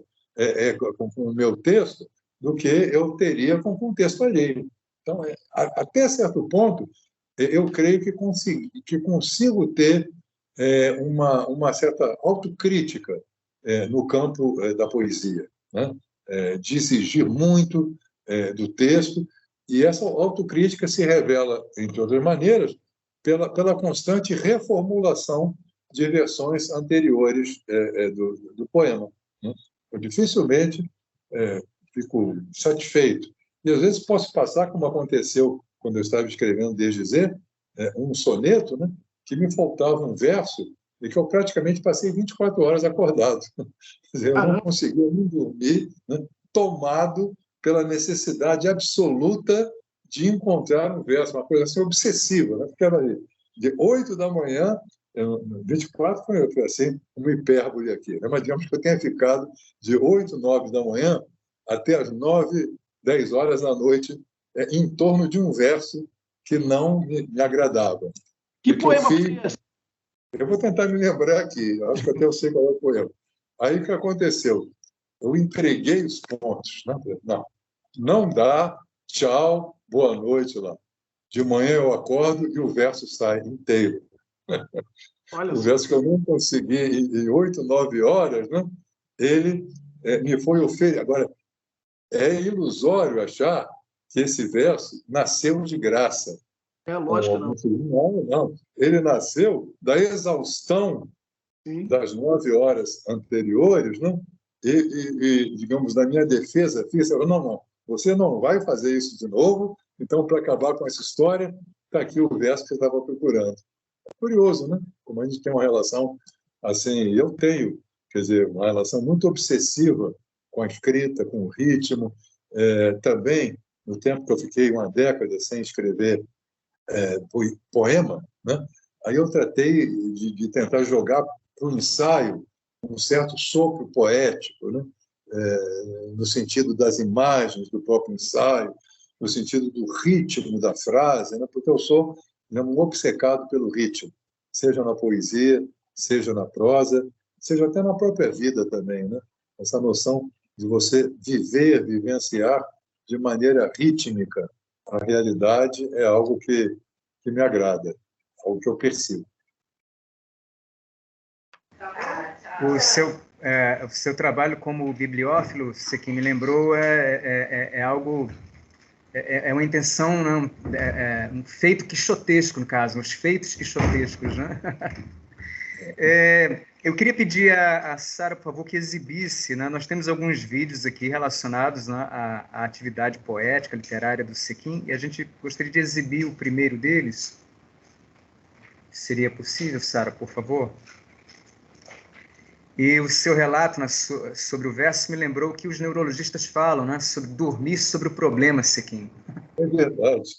Speaker 3: com o meu texto do que eu teria com o texto alheio. Então, até certo ponto, eu creio que consigo ter uma certa autocrítica no campo da poesia, né? De exigir muito do texto, e essa autocrítica se revela, entre outras maneiras, pela constante reformulação de versões anteriores do poema, né? Eu dificilmente fico satisfeito. E às vezes posso passar, como aconteceu quando eu estava escrevendo Desdizer, um soneto, né, que me faltava um verso e que eu praticamente passei 24 horas acordado. Quer dizer, eu não conseguia nem dormir, né, tomado pela necessidade absoluta de encontrar um verso, uma coisa assim obsessiva, né, porque era de 8 da manhã, 24 foi assim, uma hipérbole aqui, né? Mas digamos que eu tenha ficado de 8, 9 da manhã até as 9, 10 horas da noite, em torno de um verso que não me agradava.
Speaker 2: Que poema foi esse?
Speaker 3: Eu vou tentar me lembrar aqui, acho que até eu sei qual é o poema. Aí o que aconteceu? Eu entreguei os pontos. Né? Não dá, tchau, boa noite lá. De manhã eu acordo e o verso sai inteiro.
Speaker 2: Olha
Speaker 3: o verso que eu não consegui em 8, 9 horas, né? Ele me foi oferido. Agora, é ilusório achar que esse verso nasceu de graça.
Speaker 2: Lógico que não.
Speaker 3: Não. Ele nasceu da exaustão das 9 horas anteriores, né? Digamos, na minha defesa, não, você não vai fazer isso de novo, então, para acabar com essa história, está aqui o verso que você estava procurando. É curioso, né? Como a gente tem uma relação, assim, eu tenho, quer dizer, uma relação muito obsessiva com a escrita, com o ritmo. Também, no tempo que eu fiquei uma década sem escrever poema, né? Aí eu tratei de tentar jogar para o ensaio um certo sopro poético, né? No sentido das imagens do próprio ensaio, no sentido do ritmo da frase, né? Porque eu sou um obcecado pelo ritmo, seja na poesia, seja na prosa, seja até na própria vida também, né? Essa noção de você vivenciar de maneira rítmica a realidade é algo que me agrada, algo que eu percebo.
Speaker 1: O seu trabalho como bibliófilo, você que me lembrou, é algo, é uma intenção, não, um feito quixotesco, no caso, os feitos quixotescos, né? Eu queria pedir a Sara, por favor, que exibisse, né? Nós temos alguns vídeos aqui relacionados, né, à atividade poética, literária do Sequim, e a gente gostaria de exibir o primeiro deles. Seria possível, Sara, por favor? E o seu relato, né, sobre o verso me lembrou o que os neurologistas falam, né, sobre dormir sobre o problema, Sequim.
Speaker 3: É verdade.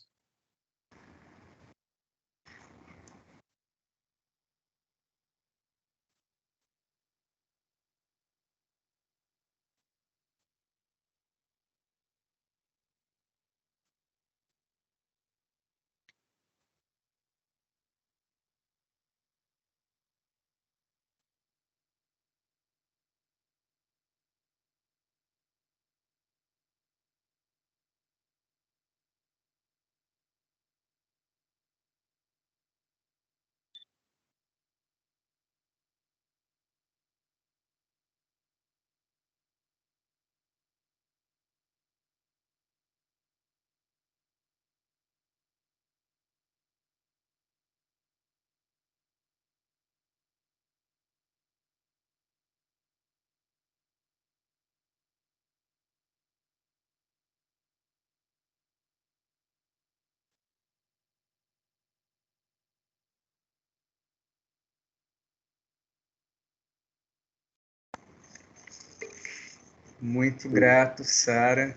Speaker 1: Muito grato, Sara.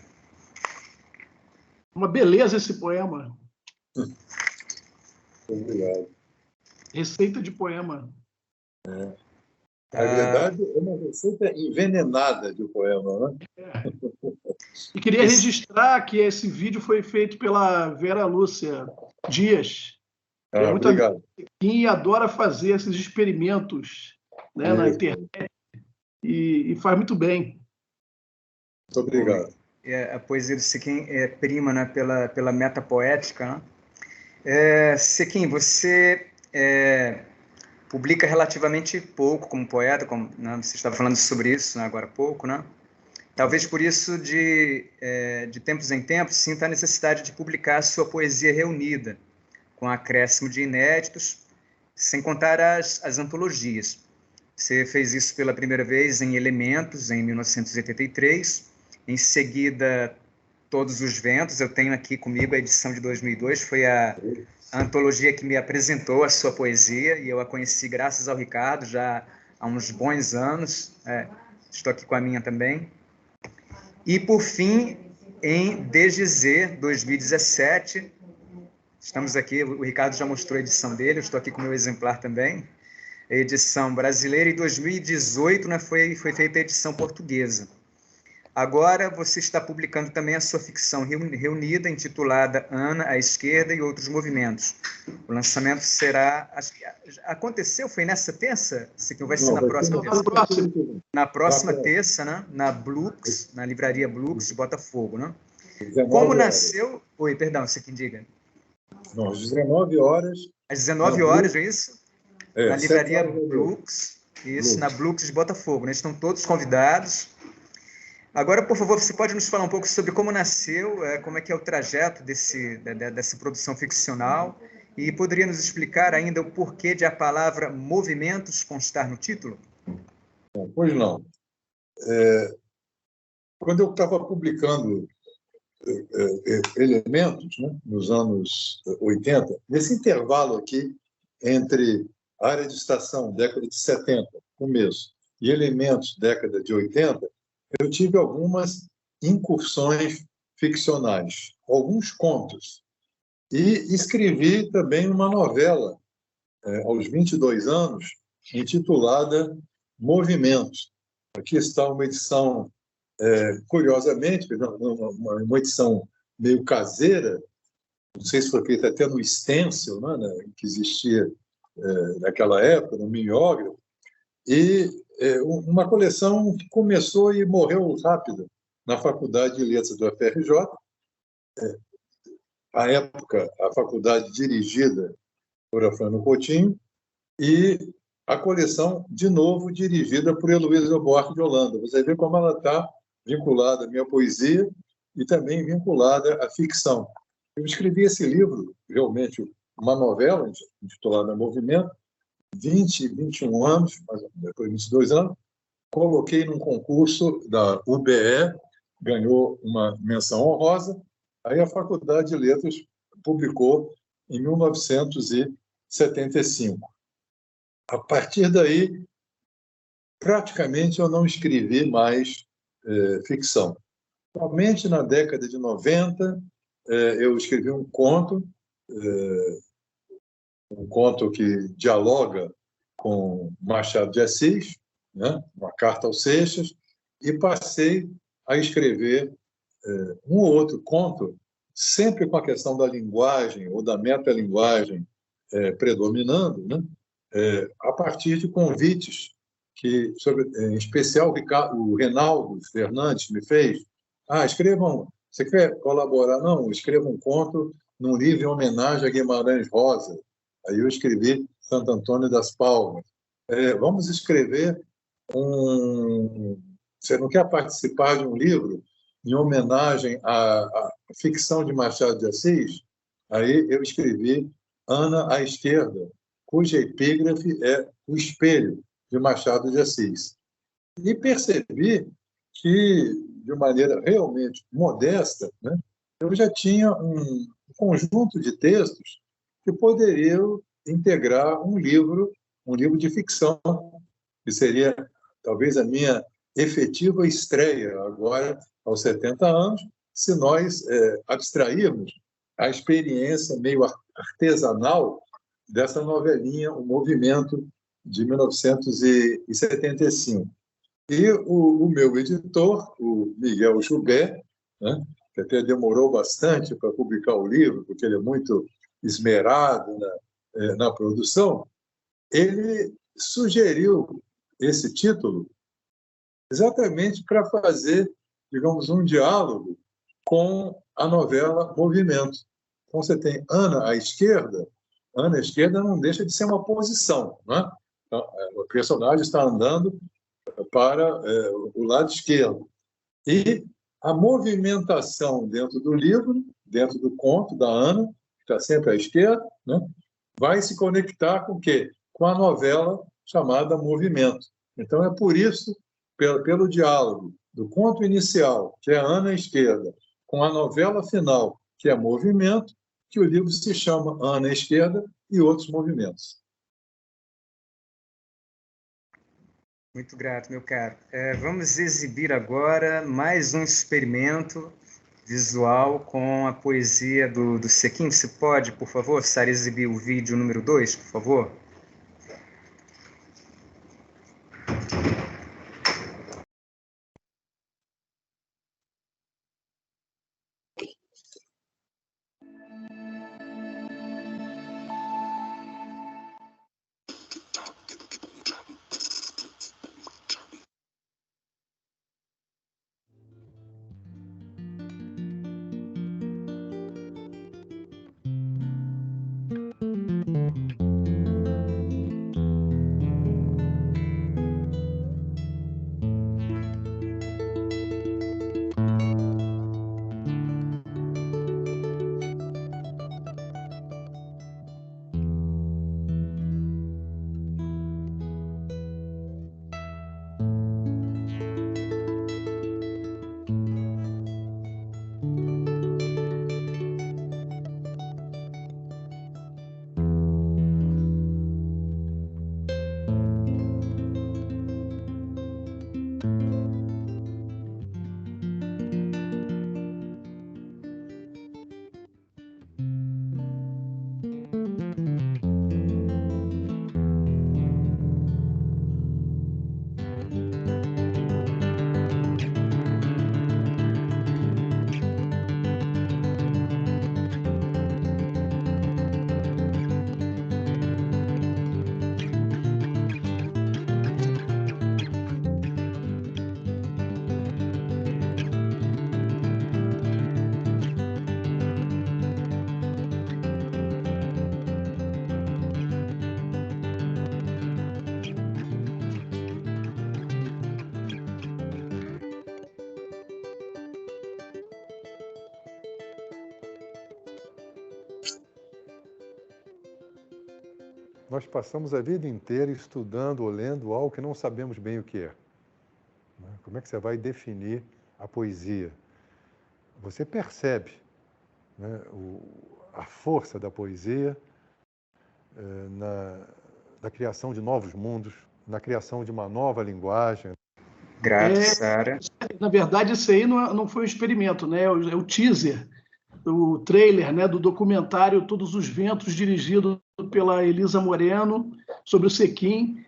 Speaker 2: Uma beleza esse poema.
Speaker 3: Obrigado.
Speaker 2: Receita de poema.
Speaker 3: Na verdade, é uma receita envenenada de poema, né?
Speaker 2: E queria registrar que esse vídeo foi feito pela Vera Lúcia Dias. É muito
Speaker 3: obrigado.
Speaker 2: E adora fazer esses experimentos, né, na internet e faz muito bem.
Speaker 3: Muito obrigado.
Speaker 1: A poesia do Sequim é prima, né, pela metapoética, né? Sequim, você publica relativamente pouco como poeta, né, você estava falando sobre isso, né, agora há pouco, né? Talvez por isso, de tempos em tempos, sinta a necessidade de publicar a sua poesia reunida, com acréscimo de inéditos, sem contar as antologias. Você fez isso pela primeira vez em Elementos, em 1983. Em seguida, Todos os Ventos. Eu tenho aqui comigo a edição de 2002. Foi a antologia que me apresentou a sua poesia, e eu a conheci graças ao Ricardo, já há uns bons anos. Estou aqui com a minha também. E, por fim, em DGZ 2017, Estamos aqui, o Ricardo já mostrou a edição dele, eu estou aqui com o meu exemplar também. A edição brasileira, em 2018, né, foi feita a edição portuguesa. Agora você está publicando também a sua ficção reunida, intitulada Ana, à Esquerda e Outros Movimentos. O lançamento será... Aconteceu? Foi nessa terça? Vai ser na próxima terça? Na próxima terça, né? Na Blux, na livraria Blux de Botafogo, né? Como nasceu... Oi, perdão, você que diga.
Speaker 3: Não, às 19 horas.
Speaker 1: Às 19 horas, é isso? Na livraria Blux, isso, na Blux de Botafogo, né? Estão todos convidados. Agora, por favor, você pode nos falar um pouco sobre como nasceu, como é que é o trajeto dessa produção ficcional e poderia nos explicar ainda o porquê de a palavra movimentos constar no título?
Speaker 3: Pois não. Quando eu estava publicando Elementos, né, nos anos 80, nesse intervalo aqui entre Área de Estação, década de 70, começo, e Elementos, década de 80, eu tive algumas incursões ficcionais, alguns contos. E escrevi também uma novela, aos 22 anos, intitulada Movimentos. Aqui está uma edição, curiosamente, uma edição meio caseira, não sei se foi feita até no stencil, né, que existia naquela época, no mimeógrafo, e uma coleção que começou e morreu rápido na Faculdade de Letras do UFRJ. À época, a faculdade dirigida por Afrânio Coutinho, e a coleção, de novo, dirigida por Heloísa Buarque de Holanda. Você vê como ela está vinculada à minha poesia e também vinculada à ficção. Eu escrevi esse livro, realmente, uma novela intitulada Movimento, 21 anos, depois de 22 anos, coloquei num concurso da UBE, ganhou uma menção honrosa, aí a Faculdade de Letras publicou em 1975. A partir daí, praticamente eu não escrevi mais ficção. Somente na década de 90, eu escrevi um conto que dialoga com Machado de Assis, né? Uma carta aos Seixas, e passei a escrever um ou outro conto, sempre com a questão da linguagem ou da metalinguagem predominando, né? A partir de convites que, em especial, o Reinaldo Fernandes me fez. Escrevam, você quer colaborar? Não, escreva um conto num livro em homenagem a Guimarães Rosa. Aí eu escrevi Santo Antônio das Palmas. Vamos escrever Você não quer participar de um livro em homenagem à ficção de Machado de Assis? Aí eu escrevi Ana à Esquerda, cuja epígrafe é O Espelho, de Machado de Assis. E percebi que, de maneira realmente modesta, né, eu já tinha um conjunto de textos que poderiam integrar um livro de ficção, que seria talvez a minha efetiva estreia agora, aos 70 anos, se nós abstrairmos a experiência meio artesanal dessa novelinha, O Movimento, de 1975. E o meu editor, o Miguel Joubert, né, que até demorou bastante para publicar o livro, porque ele é muito esmerado na produção, ele sugeriu esse título exatamente para fazer, digamos, um diálogo com a novela Movimento. Então, você tem Ana à Esquerda. Ana à Esquerda não deixa de ser uma posição, né? Então, o personagem está andando para o lado esquerdo. E a movimentação dentro do livro, dentro do conto da Ana, que está sempre à esquerda, né, vai se conectar com o quê? Com a novela chamada Movimento. Então, é por isso, pelo diálogo do conto inicial, que é Ana à Esquerda, com a novela final, que é Movimento, que o livro se chama Ana à Esquerda e Outros Movimentos.
Speaker 1: Muito grato, meu caro. Vamos exibir agora mais um experimento visual com a poesia do Sequim. Você pode, por favor, Sara, exibir o vídeo número 2, por favor?
Speaker 4: Nós passamos a vida inteira estudando ou lendo algo que não sabemos bem o que é. Como é que você vai definir a poesia? Você percebe, né, a força da poesia na criação de novos mundos, na criação de uma nova linguagem.
Speaker 1: Grato, Sara.
Speaker 2: Na verdade, isso aí não foi um experimento, né? É o teaser, o trailer, né, do documentário Todos os Ventos, dirigido pela Elisa Moreno, sobre o Sequim.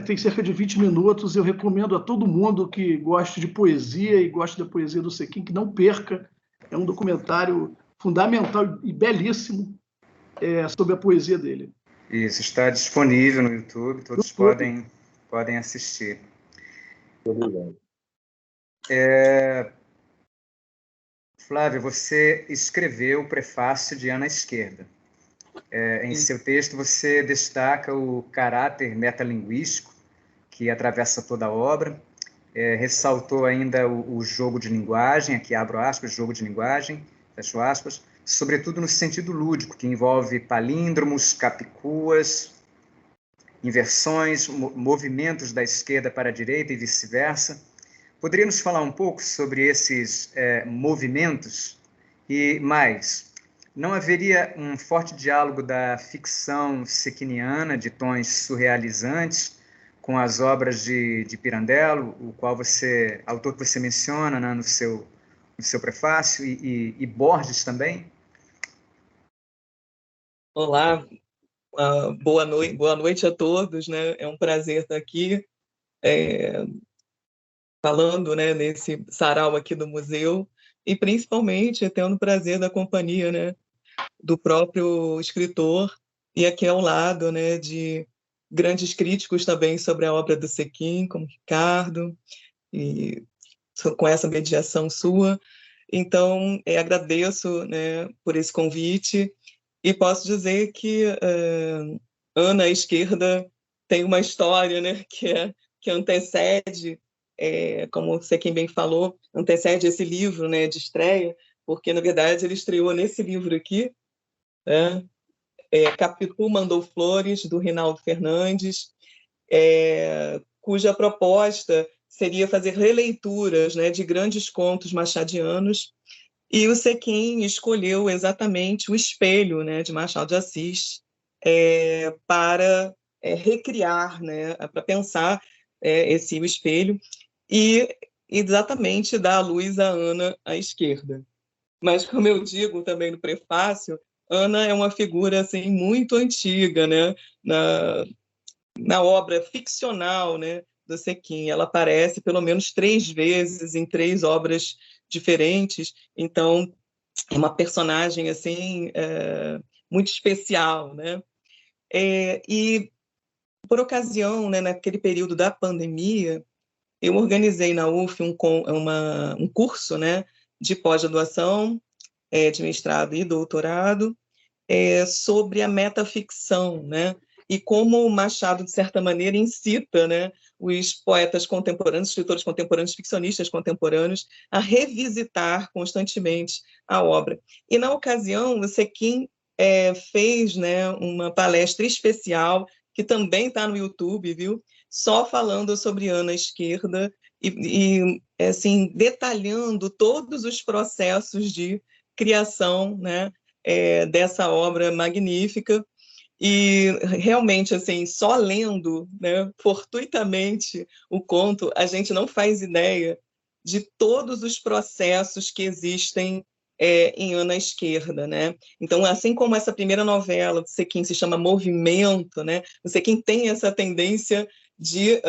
Speaker 2: Tem cerca de 20 minutos. Eu recomendo a todo mundo que goste de poesia e goste da poesia do Sequim que não perca. É um documentário fundamental e belíssimo sobre a poesia dele.
Speaker 1: Isso, está disponível no YouTube, todos podem assistir.
Speaker 3: Obrigado.
Speaker 1: Flávio, você escreveu o prefácio de Ana Esquerda. Em seu texto, você destaca o caráter metalinguístico que atravessa toda a obra, ressaltou ainda o jogo de linguagem, aqui abro aspas, jogo de linguagem, fecho aspas, sobretudo no sentido lúdico, que envolve palíndromos, capicuas, inversões, movimentos da esquerda para a direita e vice-versa. Poderia nos falar um pouco sobre esses movimentos? E mais, não haveria um forte diálogo da ficção sequiniana, de tons surrealizantes, com as obras de Pirandello, autor que você menciona, né, no seu prefácio, e Borges também?
Speaker 5: Olá, boa noite a todos, né? É um prazer estar aqui falando, né, nesse sarau aqui do museu, e principalmente tendo o prazer da companhia, né, do próprio escritor, e aqui ao lado, né, de grandes críticos também sobre a obra do Sequim, como Ricardo, e com essa mediação sua. Então, agradeço, né, por esse convite, e posso dizer que Ana Esquerda tem uma história, né, que antecede, como você quem bem falou, antecede esse livro, né, de estreia, porque, na verdade, ele estreou nesse livro aqui, né, Capitu Mandou Flores, do Rinaldo Fernandes, cuja proposta seria fazer releituras, né, de grandes contos machadianos, e o Sequim escolheu exatamente o Espelho, né, de Machado de Assis, para recriar, né, para pensar o espelho, e exatamente dar a luz à Ana à esquerda. Mas, como eu digo também no prefácio, Ana é uma figura assim, muito antiga, né? Na obra ficcional, né, do Sequin. Ela aparece pelo menos 3 vezes em 3 obras diferentes, então é uma personagem assim muito especial, né? E por ocasião, né, naquele período da pandemia, eu organizei na UF um curso, né, de pós-graduação, de mestrado e doutorado, sobre a metaficção, né? E como o Machado, de certa maneira, incita, né, os poetas contemporâneos, escritores contemporâneos, ficcionistas contemporâneos, a revisitar constantemente a obra. E, na ocasião, o Sequin fez, né, uma palestra especial, que também está no YouTube, viu? Só falando sobre Ana Esquerda e assim, detalhando todos os processos de criação, né, dessa obra magnífica. E realmente, assim, só lendo, né, fortuitamente o conto, a gente não faz ideia de todos os processos que existem em Ana Esquerda, né? Então, assim como essa primeira novela do Sequin se chama Movimento, né? O Sequin tem essa tendência de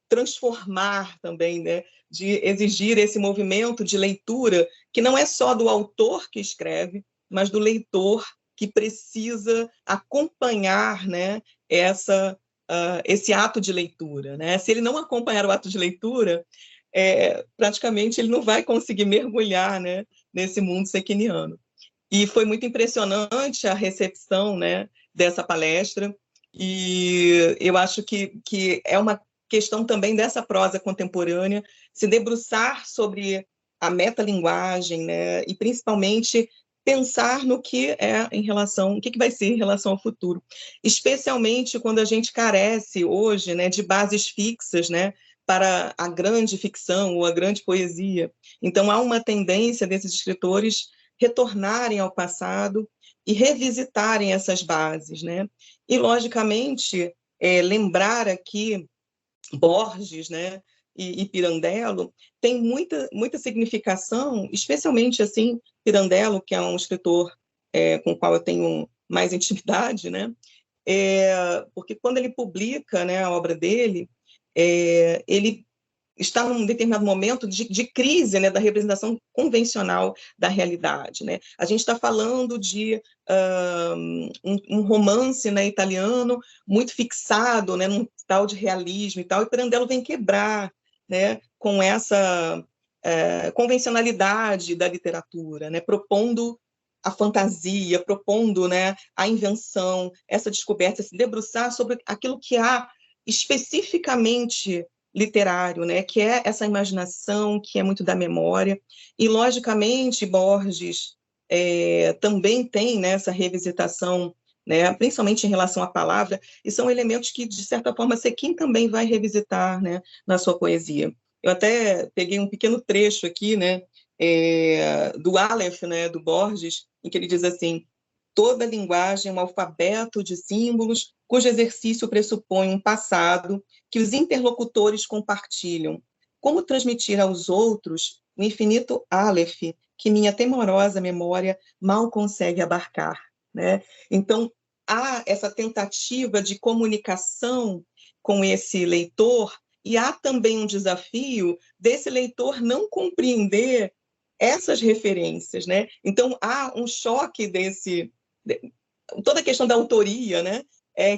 Speaker 5: transformar também, né? De exigir esse movimento de leitura que não é só do autor que escreve, mas do leitor que precisa acompanhar, né, esse ato de leitura, né? Se ele não acompanhar o ato de leitura, praticamente ele não vai conseguir mergulhar, né, nesse mundo sequiniano. E foi muito impressionante a recepção, né, dessa palestra, e eu acho que é uma questão também dessa prosa contemporânea, se debruçar sobre a metalinguagem, né, e principalmente pensar no que o que vai ser em relação ao futuro, especialmente quando a gente carece hoje, né, de bases fixas, né, para a grande ficção ou a grande poesia. Então há uma tendência desses escritores retornarem ao passado e revisitarem essas bases, né? E logicamente lembrar aqui Borges, né, e Pirandello tem muita significação, especialmente assim Pirandello, que é um escritor com o qual eu tenho mais intimidade, né? Porque quando ele publica, né, a obra dele, ele está num determinado momento de crise, né, da representação convencional da realidade, né? A gente está falando de um romance, né, italiano muito fixado, né, num tal de realismo e tal, e Pirandello vem quebrar, né, com essa convencionalidade da literatura, né, propondo a fantasia, propondo, né, a invenção, essa descoberta, se debruçar sobre aquilo que há especificamente literário, né, que é essa imaginação, que é muito da memória, e, logicamente, Borges também tem, né, essa revisitação, né, principalmente em relação à palavra, e são elementos que, de certa forma, Sequin também vai revisitar, né, na sua poesia. Eu até peguei um pequeno trecho aqui, né, do Aleph, né, do Borges, em que ele diz assim: toda linguagem é um alfabeto de símbolos cujo exercício pressupõe um passado que os interlocutores compartilham. Como transmitir aos outros o infinito Aleph que minha temorosa memória mal consegue abarcar, né? Então, há essa tentativa de comunicação com esse leitor e há também um desafio desse leitor não compreender essas referências, né? Então, há um choque toda a questão da autoria, né?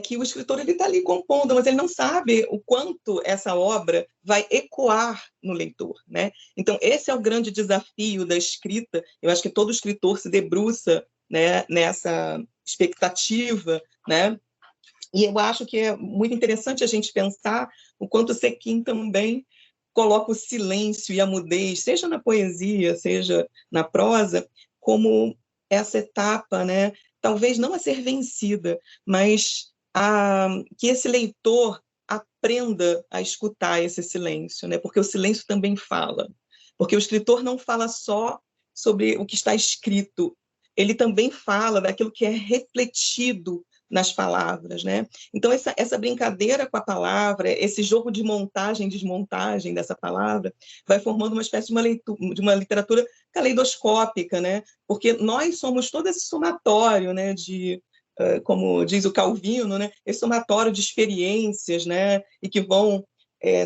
Speaker 5: Que o escritor ele está ali compondo, mas ele não sabe o quanto essa obra vai ecoar no leitor, né? Então, esse é o grande desafio da escrita. Eu acho que todo escritor se debruça, né, nessa expectativa, né? E eu acho que é muito interessante a gente pensar o quanto Sequin também coloca o silêncio e a mudez, seja na poesia, seja na prosa, como essa etapa, né, talvez não a ser vencida, mas que esse leitor aprenda a escutar esse silêncio, né, porque o silêncio também fala, porque o escritor não fala só sobre o que está escrito, ele também fala daquilo que é refletido nas palavras, né? Então, essa brincadeira com a palavra, esse jogo de montagem e desmontagem dessa palavra, vai formando uma espécie de uma literatura caleidoscópica, né? Porque nós somos todo esse somatório, né, como diz o Calvino, né, esse somatório de experiências, né, e que vão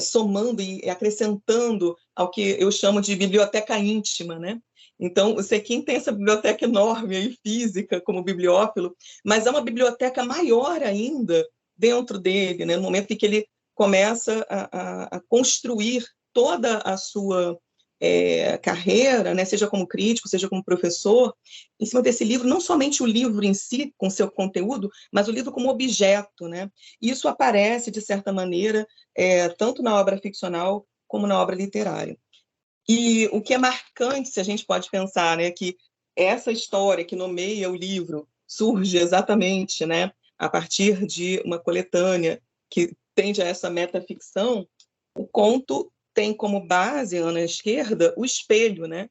Speaker 5: somando e acrescentando ao que eu chamo de biblioteca íntima, né? Então, o Sequin tem essa biblioteca enorme aí, física, como bibliófilo, mas há uma biblioteca maior ainda dentro dele, né? No momento em que ele começa a construir toda a sua carreira, né? Seja como crítico, seja como professor, em cima desse livro, não somente o livro em si, com seu conteúdo, mas o livro como objeto, né? E isso aparece, de certa maneira, tanto na obra ficcional como na obra literária. E o que é marcante, se a gente pode pensar, né, que essa história que nomeia o livro surge exatamente, né, a partir de uma coletânea que tende a essa metaficção, o conto tem como base, na esquerda, o espelho, né?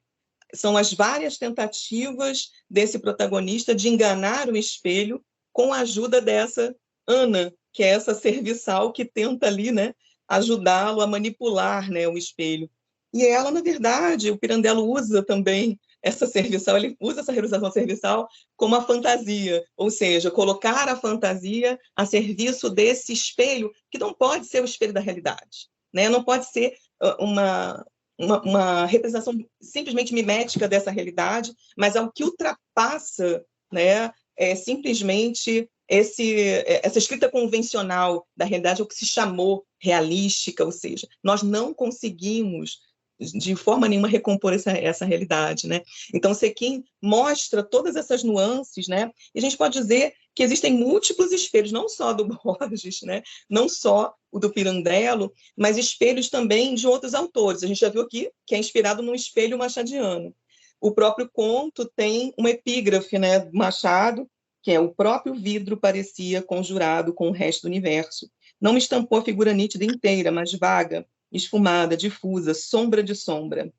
Speaker 5: São as várias tentativas desse protagonista de enganar o espelho com a ajuda dessa Ana, que é essa serviçal que tenta ali, né, ajudá-lo a manipular, né, o espelho. E ela, na verdade, o Pirandello usa também essa serviçal, ele usa essa realização serviçal como a fantasia, ou seja, colocar a fantasia a serviço desse espelho, que não pode ser o espelho da realidade, né? Não pode ser uma representação simplesmente mimética dessa realidade, mas algo que ultrapassa, né, simplesmente essa escrita convencional da realidade, o que se chamou realística, ou seja, nós não conseguimos de forma nenhuma recompor essa realidade, né? Então, Sequin mostra todas essas nuances, né? E a gente pode dizer que existem múltiplos espelhos, não só do Borges, né? Não só o do Pirandello, mas espelhos também de outros autores. A gente já viu aqui que é inspirado num espelho machadiano. O próprio conto tem uma epígrafe, né, do Machado, que é: o próprio vidro parecia conjurado com o resto do universo. Não me estampou a figura nítida inteira, mas vaga, esfumada, difusa, sombra de sombra,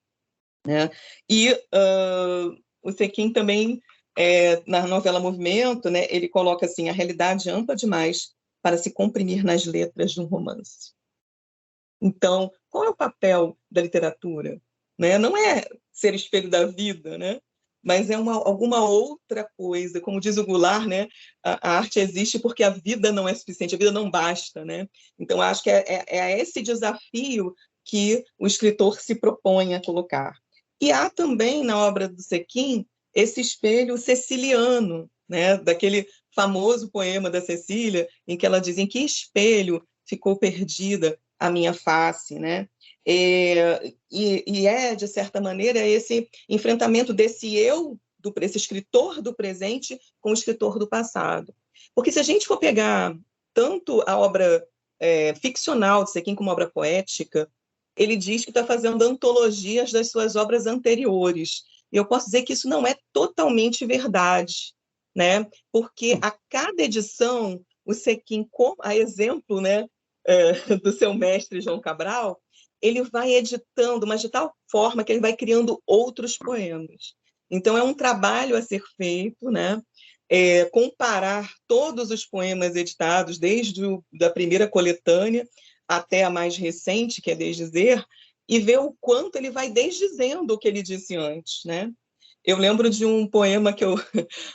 Speaker 5: né? E o Sequin também, na novela Movimento, né, ele coloca assim: a realidade ampla demais para se comprimir nas letras de um romance. Então, qual é o papel da literatura? Né? Não é ser espelho da vida, né? Mas é alguma outra coisa. Como diz o Goulart, né? A arte existe porque a vida não é suficiente, a vida não basta, né? Então, acho que é esse desafio que o escritor se propõe a colocar. E há também, na obra do Sequin, esse espelho ceciliano, né? Daquele famoso poema da Cecília, em que ela diz: em que espelho ficou perdida a minha face, né? De certa maneira, esse enfrentamento desse eu, esse escritor do presente com o escritor do passado. Porque se a gente for pegar tanto a obra ficcional de Sequin como a obra poética, ele diz que está fazendo antologias das suas obras anteriores. E eu posso dizer que isso não é totalmente verdade, né? Porque a cada edição, o Sequin, a exemplo, né, do seu mestre João Cabral, ele vai editando, mas de tal forma que ele vai criando outros poemas. Então, é um trabalho a ser feito, né? Comparar todos os poemas editados, desde da primeira coletânea até a mais recente, que é Desdizer, e ver o quanto ele vai desdizendo o que ele disse antes, né? Eu lembro de um poema que eu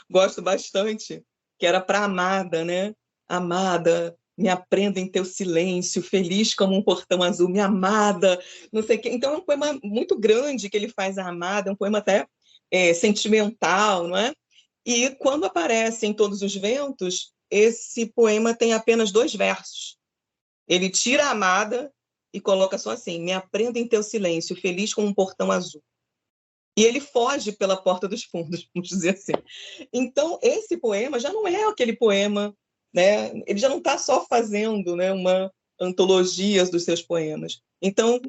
Speaker 5: gosto bastante, que era para Amada, né? Amada, me aprenda em teu silêncio, feliz como um portão azul, minha amada, não sei o quê. Então, é um poema muito grande que ele faz a Amada, é um poema até sentimental, não é? E quando aparece em Todos os Ventos, esse poema tem apenas 2 versos. Ele tira a Amada e coloca só assim: me aprenda em teu silêncio, feliz como um portão azul. E ele foge pela porta dos fundos, vamos dizer assim. Então, esse poema já não é aquele poema, né? Ele já não está só fazendo, né, uma antologia dos seus poemas. Então,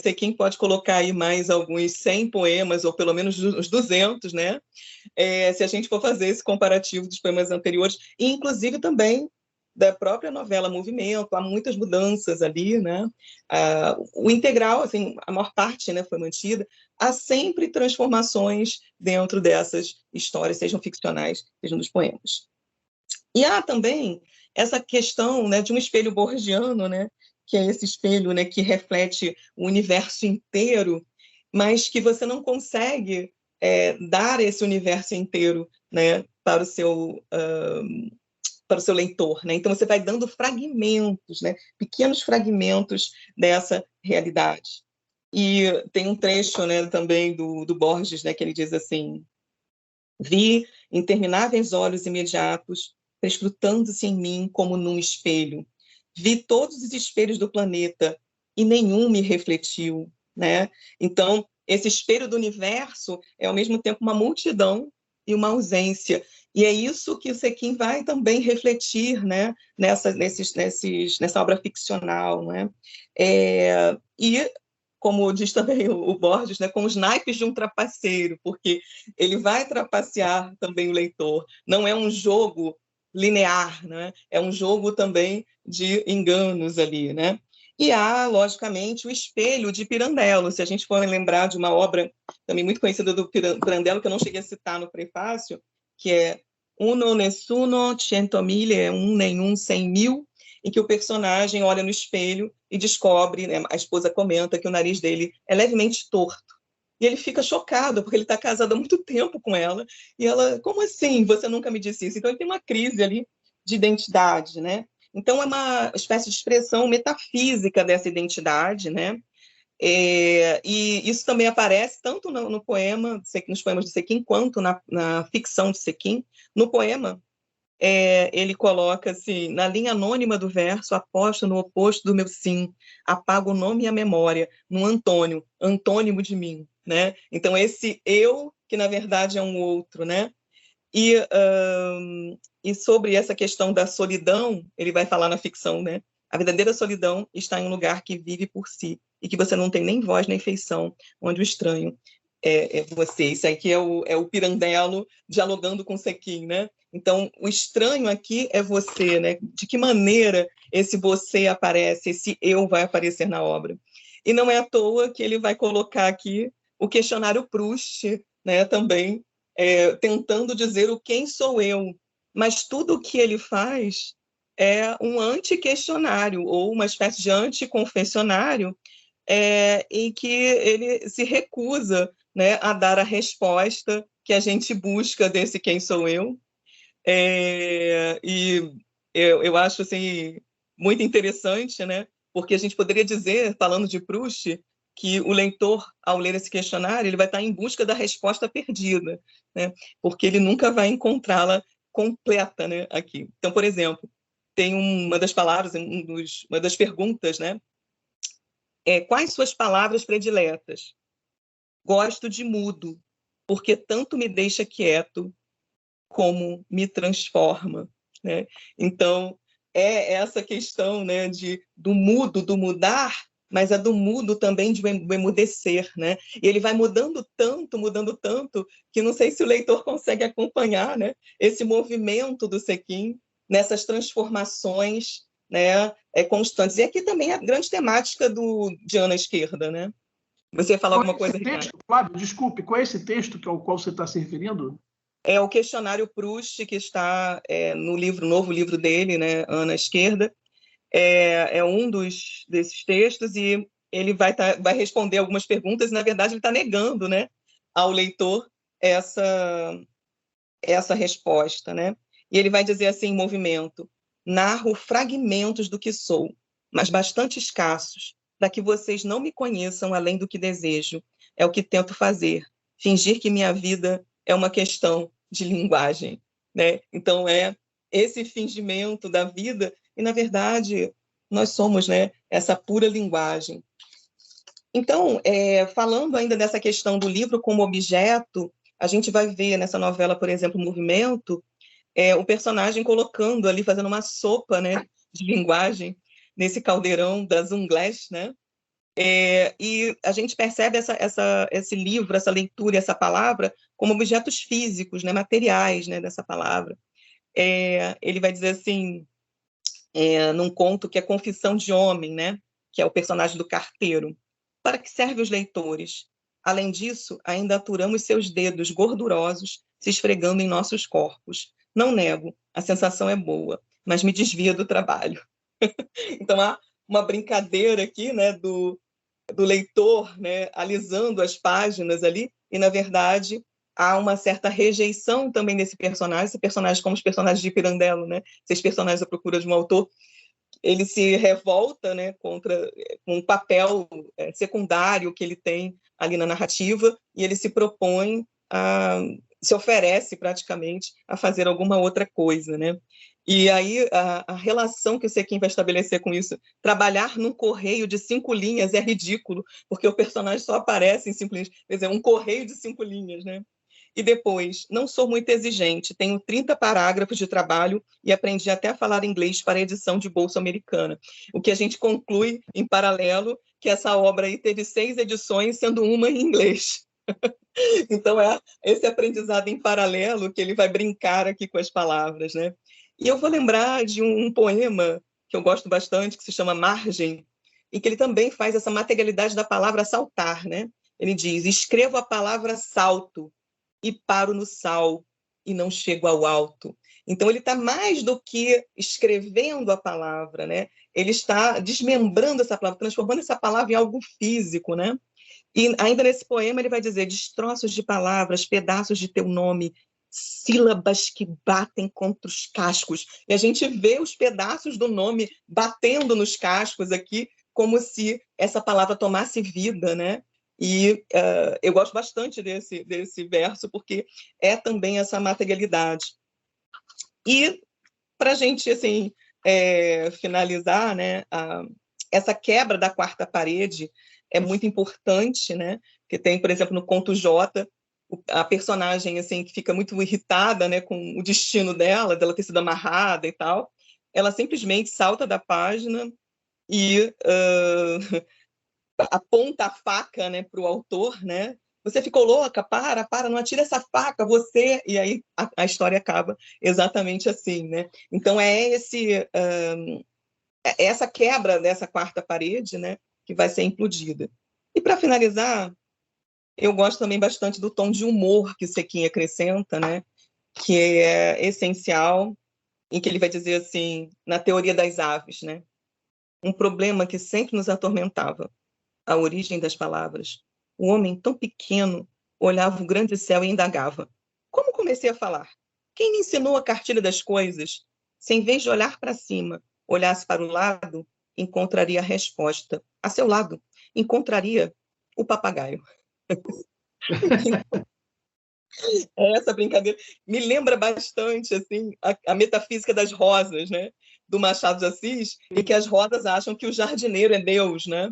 Speaker 5: Sequin pode colocar aí mais alguns 100 poemas, ou pelo menos uns 200, né? Se a gente for fazer esse comparativo dos poemas anteriores, e inclusive também da própria novela Movimento, há muitas mudanças ali, né? O integral, assim, a maior parte, né, foi mantida. Há sempre transformações dentro dessas histórias, sejam ficcionais, sejam dos poemas. E há também essa questão, né, de um espelho borgiano, né, que é esse espelho, né, que reflete o universo inteiro, mas que você não consegue dar esse universo inteiro, né, para o seu leitor, né? Então você vai dando fragmentos, né, pequenos fragmentos dessa realidade. E tem um trecho, né, também do Borges, né, que ele diz assim: vi intermináveis olhos imediatos prescrutando-se em mim como num espelho. Vi todos os espelhos do planeta e nenhum me refletiu, né? Então, esse espelho do universo é, ao mesmo tempo, uma multidão e uma ausência. E é isso que o Sequin vai também refletir, né, nessa obra ficcional, né? E, como diz também o Borges, né, com os naipes de um trapaceiro, porque ele vai trapacear também o leitor. Não é um jogo linear, né? É um jogo também de enganos ali, né? E há, logicamente, o espelho de Pirandello. Se a gente for lembrar de uma obra também muito conhecida do Pirandello, que eu não cheguei a citar no prefácio, que é Uno Nessuno Centomille, nenhum 100.000, em que o personagem olha no espelho e descobre, né, a esposa comenta que o nariz dele é levemente torto. E ele fica chocado, porque ele está casado há muito tempo com ela, e ela, como assim? Você nunca me disse isso? Então ele tem uma crise ali de identidade, né? Então é uma espécie de expressão metafísica dessa identidade, né? E isso também aparece tanto no poema, nos poemas de Sequin, quanto na ficção de Sequin. No poema, ele coloca-se na linha anônima do verso: aposto no oposto do meu sim, apago o nome e a memória, no Antônio, antônimo de mim, né? Então esse eu, que na verdade é um outro, né? E sobre essa questão da solidão, ele vai falar na ficção, né? A verdadeira solidão está em um lugar que vive por si, e que você não tem nem voz nem feição, onde o estranho é você. Isso aqui é o Pirandello dialogando com Sequin, né? Então, o estranho aqui é você, né? De que maneira esse você aparece, esse eu vai aparecer na obra. E não é à toa que ele vai colocar aqui o questionário Proust, né? Também tentando dizer o quem sou eu. Mas tudo o que ele faz é um anti-questionário, ou uma espécie de anti-confessionário, em que ele se recusa, né, a dar a resposta que a gente busca desse quem sou eu. E eu acho assim, muito interessante, né, porque a gente poderia dizer, falando de Proust, que o leitor, ao ler esse questionário, ele vai estar em busca da resposta perdida, né, porque ele nunca vai encontrá-la completa, né, aqui. Então, por exemplo, tem uma das palavras, uma das perguntas, né, quais suas palavras prediletas? Gosto de mudo, porque tanto me deixa quieto como me transforma, né? Então, é essa questão, né, do mudo, do mudar, mas é do mudo também de emudecer, né? E ele vai mudando tanto, que não sei se o leitor consegue acompanhar, né, esse movimento do Sequin nessas transformações, né, constantes. E aqui também a grande temática de Ana Esquerda, né? Você ia falar alguma coisa, Ricardo?
Speaker 2: Flávio, desculpe, qual é esse texto ao qual você está se referindo?
Speaker 5: É o questionário Proust, que está no novo livro dele, né, Ana Esquerda. É um desses textos, e ele vai responder algumas perguntas, e, na verdade, ele está negando, né, ao leitor essa resposta, né? E ele vai dizer assim, em movimento: narro fragmentos do que sou, mas bastante escassos, para que vocês não me conheçam além do que desejo. É o que tento fazer, fingir que minha vida é uma questão de linguagem, né? Então, é esse fingimento da vida, e, na verdade, nós somos, né, essa pura linguagem. Então, falando ainda dessa questão do livro como objeto, a gente vai ver nessa novela, por exemplo, Movimento, o personagem colocando ali, fazendo uma sopa, né, de linguagem nesse caldeirão das Unglés, né? E a gente percebe esse livro, essa leitura, essa palavra como objetos físicos, né, materiais, né, dessa palavra. Ele vai dizer assim, num conto que é Confissão de Homem, né, que é o personagem do carteiro: para que serve os leitores? Além disso, ainda aturamos seus dedos gordurosos se esfregando em nossos corpos. Não nego, a sensação é boa, mas me desvia do trabalho. Então, há uma brincadeira aqui, né, do leitor, né, alisando as páginas ali, e, na verdade, há uma certa rejeição também desse personagem, esse personagem como os personagens de Pirandello, né? Esses personagens à procura de um autor, ele se revolta, né, contra um papel secundário que ele tem ali na narrativa, e ele se propõe se oferece praticamente a fazer alguma outra coisa, né? E aí a relação que o Sequin vai estabelecer com isso, trabalhar num correio de 5 linhas é ridículo, porque o personagem só aparece em 5 linhas, quer dizer, um correio de 5 linhas, né? E depois, não sou muito exigente, tenho 30 parágrafos de trabalho e aprendi até a falar inglês para a edição de bolsa americana. O que a gente conclui, em paralelo, que essa obra aí teve 6 edições, sendo uma em inglês. Então, é esse aprendizado em paralelo que ele vai brincar aqui com as palavras, né? E eu vou lembrar de um poema que eu gosto bastante, que se chama Margem, e que ele também faz essa materialidade da palavra saltar, né? Ele diz, escrevo a palavra salto, e paro no sal, e não chego ao alto. Então, ele está mais do que escrevendo a palavra, né? Ele está desmembrando essa palavra, transformando essa palavra em algo físico, né? E ainda nesse poema ele vai dizer, destroços de palavras, pedaços de teu nome, sílabas que batem contra os cascos. E a gente vê os pedaços do nome batendo nos cascos aqui, como se essa palavra tomasse vida, né? E eu gosto bastante desse verso, porque é também essa materialidade. E, para a gente assim, finalizar, né, essa quebra da quarta parede é muito importante, né? Que tem, por exemplo, no conto J, a personagem assim, que fica muito irritada, né, com o destino dela ter sido amarrada e tal, ela simplesmente salta da página e aponta a faca, né, para o autor, né? Você ficou louca? Para, não atira essa faca, você... E aí a história acaba exatamente assim, né? Então é essa quebra dessa quarta parede, né, que vai ser implodida. E para finalizar, eu gosto também bastante do tom de humor que o Sequin acrescenta, né, que é essencial, em que ele vai dizer assim, na teoria das aves, né, um problema que sempre nos atormentava, a origem das palavras. O homem tão pequeno olhava o grande céu e indagava. Como comecei a falar? Quem me ensinou a cartilha das coisas? Se em vez de olhar para cima, olhasse para o lado, encontraria a resposta. A seu lado, encontraria o papagaio. Essa brincadeira me lembra bastante assim, a metafísica das rosas, né? Do Machado de Assis, e que as rosas acham que o jardineiro é Deus, né?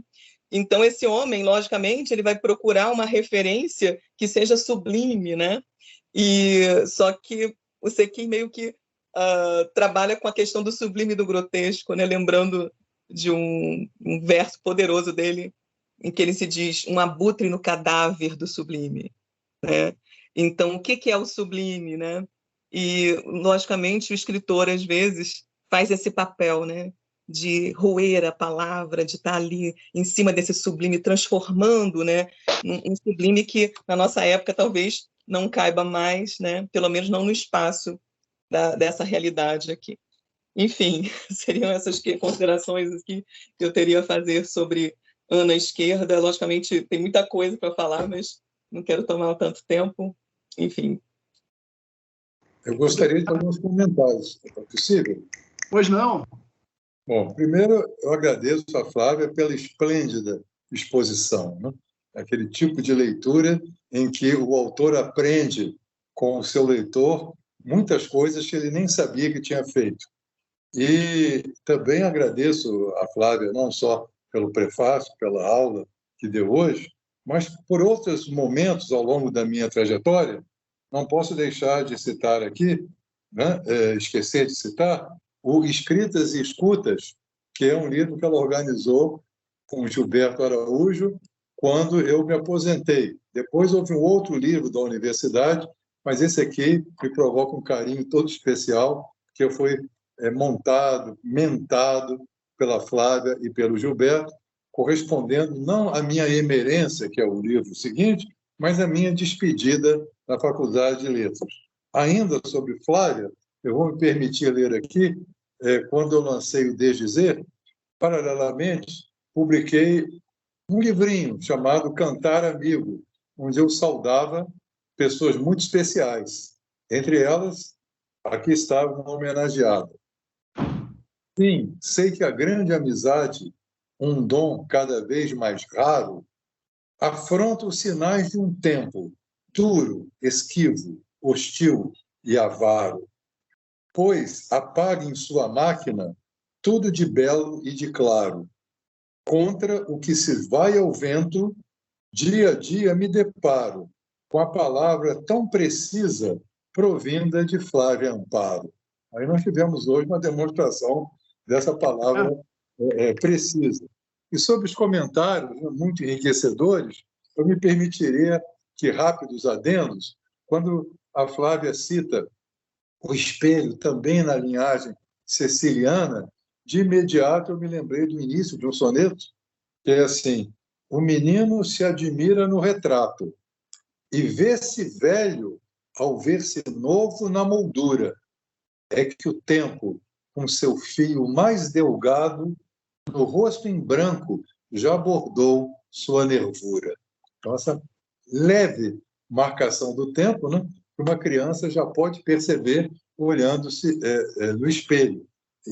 Speaker 5: Então, esse homem, logicamente, ele vai procurar uma referência que seja sublime, né? Só que o Sequin meio que trabalha com a questão do sublime e do grotesco, né? Lembrando de um verso poderoso dele, em que ele se diz, um abutre no cadáver do sublime, né? Então, o que é o sublime, né? E, logicamente, o escritor, às vezes, faz esse papel, né? De roer a palavra, de estar ali em cima desse sublime, transformando, né? Um sublime que, na nossa época, talvez não caiba mais, né? Pelo menos não no espaço dessa realidade aqui. Enfim, seriam essas considerações que eu teria a fazer sobre Ana Esquerda. Logicamente, tem muita coisa para falar, mas não quero tomar tanto tempo. Enfim.
Speaker 3: Eu gostaria de alguns comentários. É possível?
Speaker 2: Pois não.
Speaker 3: Bom, primeiro, eu agradeço a Flávia pela esplêndida exposição, né? Aquele tipo de leitura em que o autor aprende com o seu leitor muitas coisas que ele nem sabia que tinha feito. E também agradeço a Flávia não só pelo prefácio, pela aula que deu hoje, mas por outros momentos ao longo da minha trajetória. Não posso deixar de citar aqui, né, esquecer de citar, o Escritas e Escutas, que é um livro que ela organizou com o Gilberto Araújo quando eu me aposentei. Depois houve um outro livro da universidade, mas esse aqui me provoca um carinho todo especial, que foi montado, mentado pela Flávia e pelo Gilberto, correspondendo não à minha emerência, que é o livro seguinte, mas à minha despedida na Faculdade de Letras. Ainda sobre Flávia, eu vou me permitir ler aqui, quando eu lancei o Desdizer, paralelamente, publiquei um livrinho chamado Cantar Amigo, onde eu saudava pessoas muito especiais. Entre elas, aqui está uma homenageada. Sim, sei que a grande amizade, um dom cada vez mais raro, afronta os sinais de um tempo duro, esquivo, hostil e avaro, pois apaga em sua máquina tudo de belo e de claro. Contra o que se vai ao vento, dia a dia me deparo com a palavra tão precisa provinda de Flávia Amparo. Aí nós tivemos hoje uma demonstração dessa palavra precisa. E sobre os comentários, muito enriquecedores, eu me permitiria que rápidos adendos, quando a Flávia cita o espelho também na linhagem ceciliana, de imediato eu me lembrei do início de um soneto, que é assim: o menino se admira no retrato e vê-se velho ao ver-se novo na moldura. É que o tempo, com seu fio mais delgado, no rosto em branco, já bordou sua nervura. Então, essa leve marcação do tempo, né, que uma criança já pode perceber olhando-se no espelho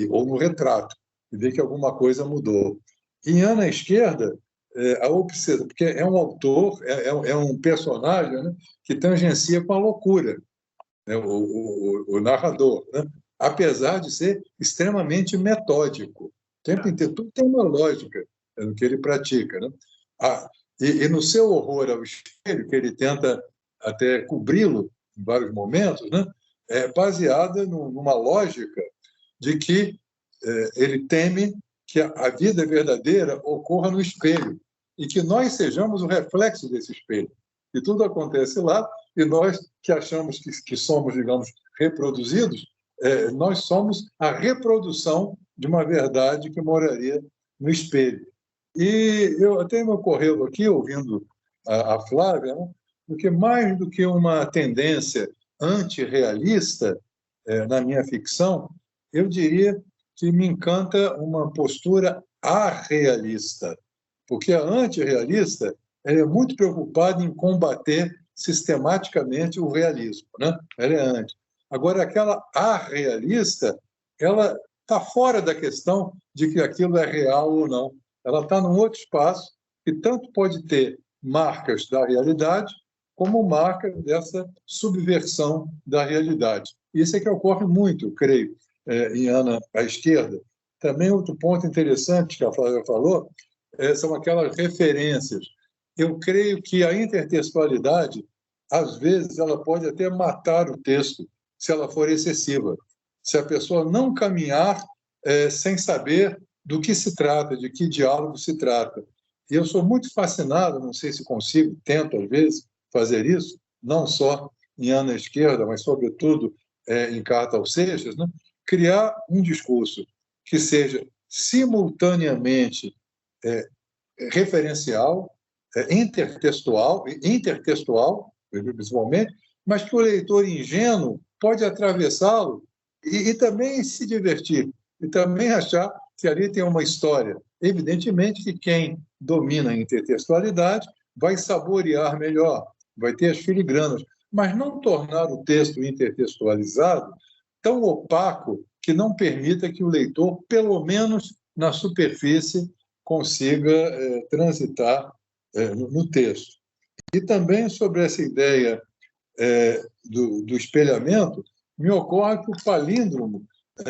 Speaker 3: ou no retrato, e ver que alguma coisa mudou. Em Ana Esquerda, a obsessão, porque é um autor, é um personagem, né, que tangencia com a loucura, né, o narrador, né, apesar de ser extremamente metódico. O tempo inteiro, tudo tem uma lógica no que ele pratica, né? E no seu horror ao espelho, que ele tenta até cobri-lo em vários momentos, né, é baseada numa lógica de que ele teme que a vida verdadeira ocorra no espelho e que nós sejamos o reflexo desse espelho. E tudo acontece lá, e nós que achamos que somos, digamos, reproduzidos, nós somos a reprodução de uma verdade que moraria no espelho. E eu até me ocorreu aqui, ouvindo a Flávia, né, porque mais do que uma tendência antirrealista na minha ficção, eu diria que me encanta uma postura arrealista, porque a antirrealista ela é muito preocupada em combater sistematicamente o realismo, né? Ela é anti. Agora, aquela arrealista, ela está fora da questão de que aquilo é real ou não. Ela está num outro espaço que tanto pode ter marcas da realidade como marcas dessa subversão da realidade. Isso é que ocorre muito, creio, em Ana à Esquerda. Também outro ponto interessante que a Flávia falou são aquelas referências. Eu creio que a intertextualidade, às vezes, ela pode até matar o texto, se ela for excessiva. Se a pessoa não caminhar sem saber do que se trata, de que diálogo se trata. E eu sou muito fascinado, não sei se consigo, tento, às vezes, fazer isso, não só em Ana à Esquerda, mas, sobretudo, em Carta aos Seixas, né? Criar um discurso que seja simultaneamente referencial, intertextual, principalmente, mas que o leitor ingênuo pode atravessá-lo e também se divertir, e também achar que ali tem uma história. Evidentemente que quem domina a intertextualidade vai saborear melhor, vai ter as filigranas, mas não tornar o texto intertextualizado tão opaco que não permita que o leitor, pelo menos na superfície, consiga transitar no texto. E também sobre essa ideia do espelhamento, me ocorre que o palíndromo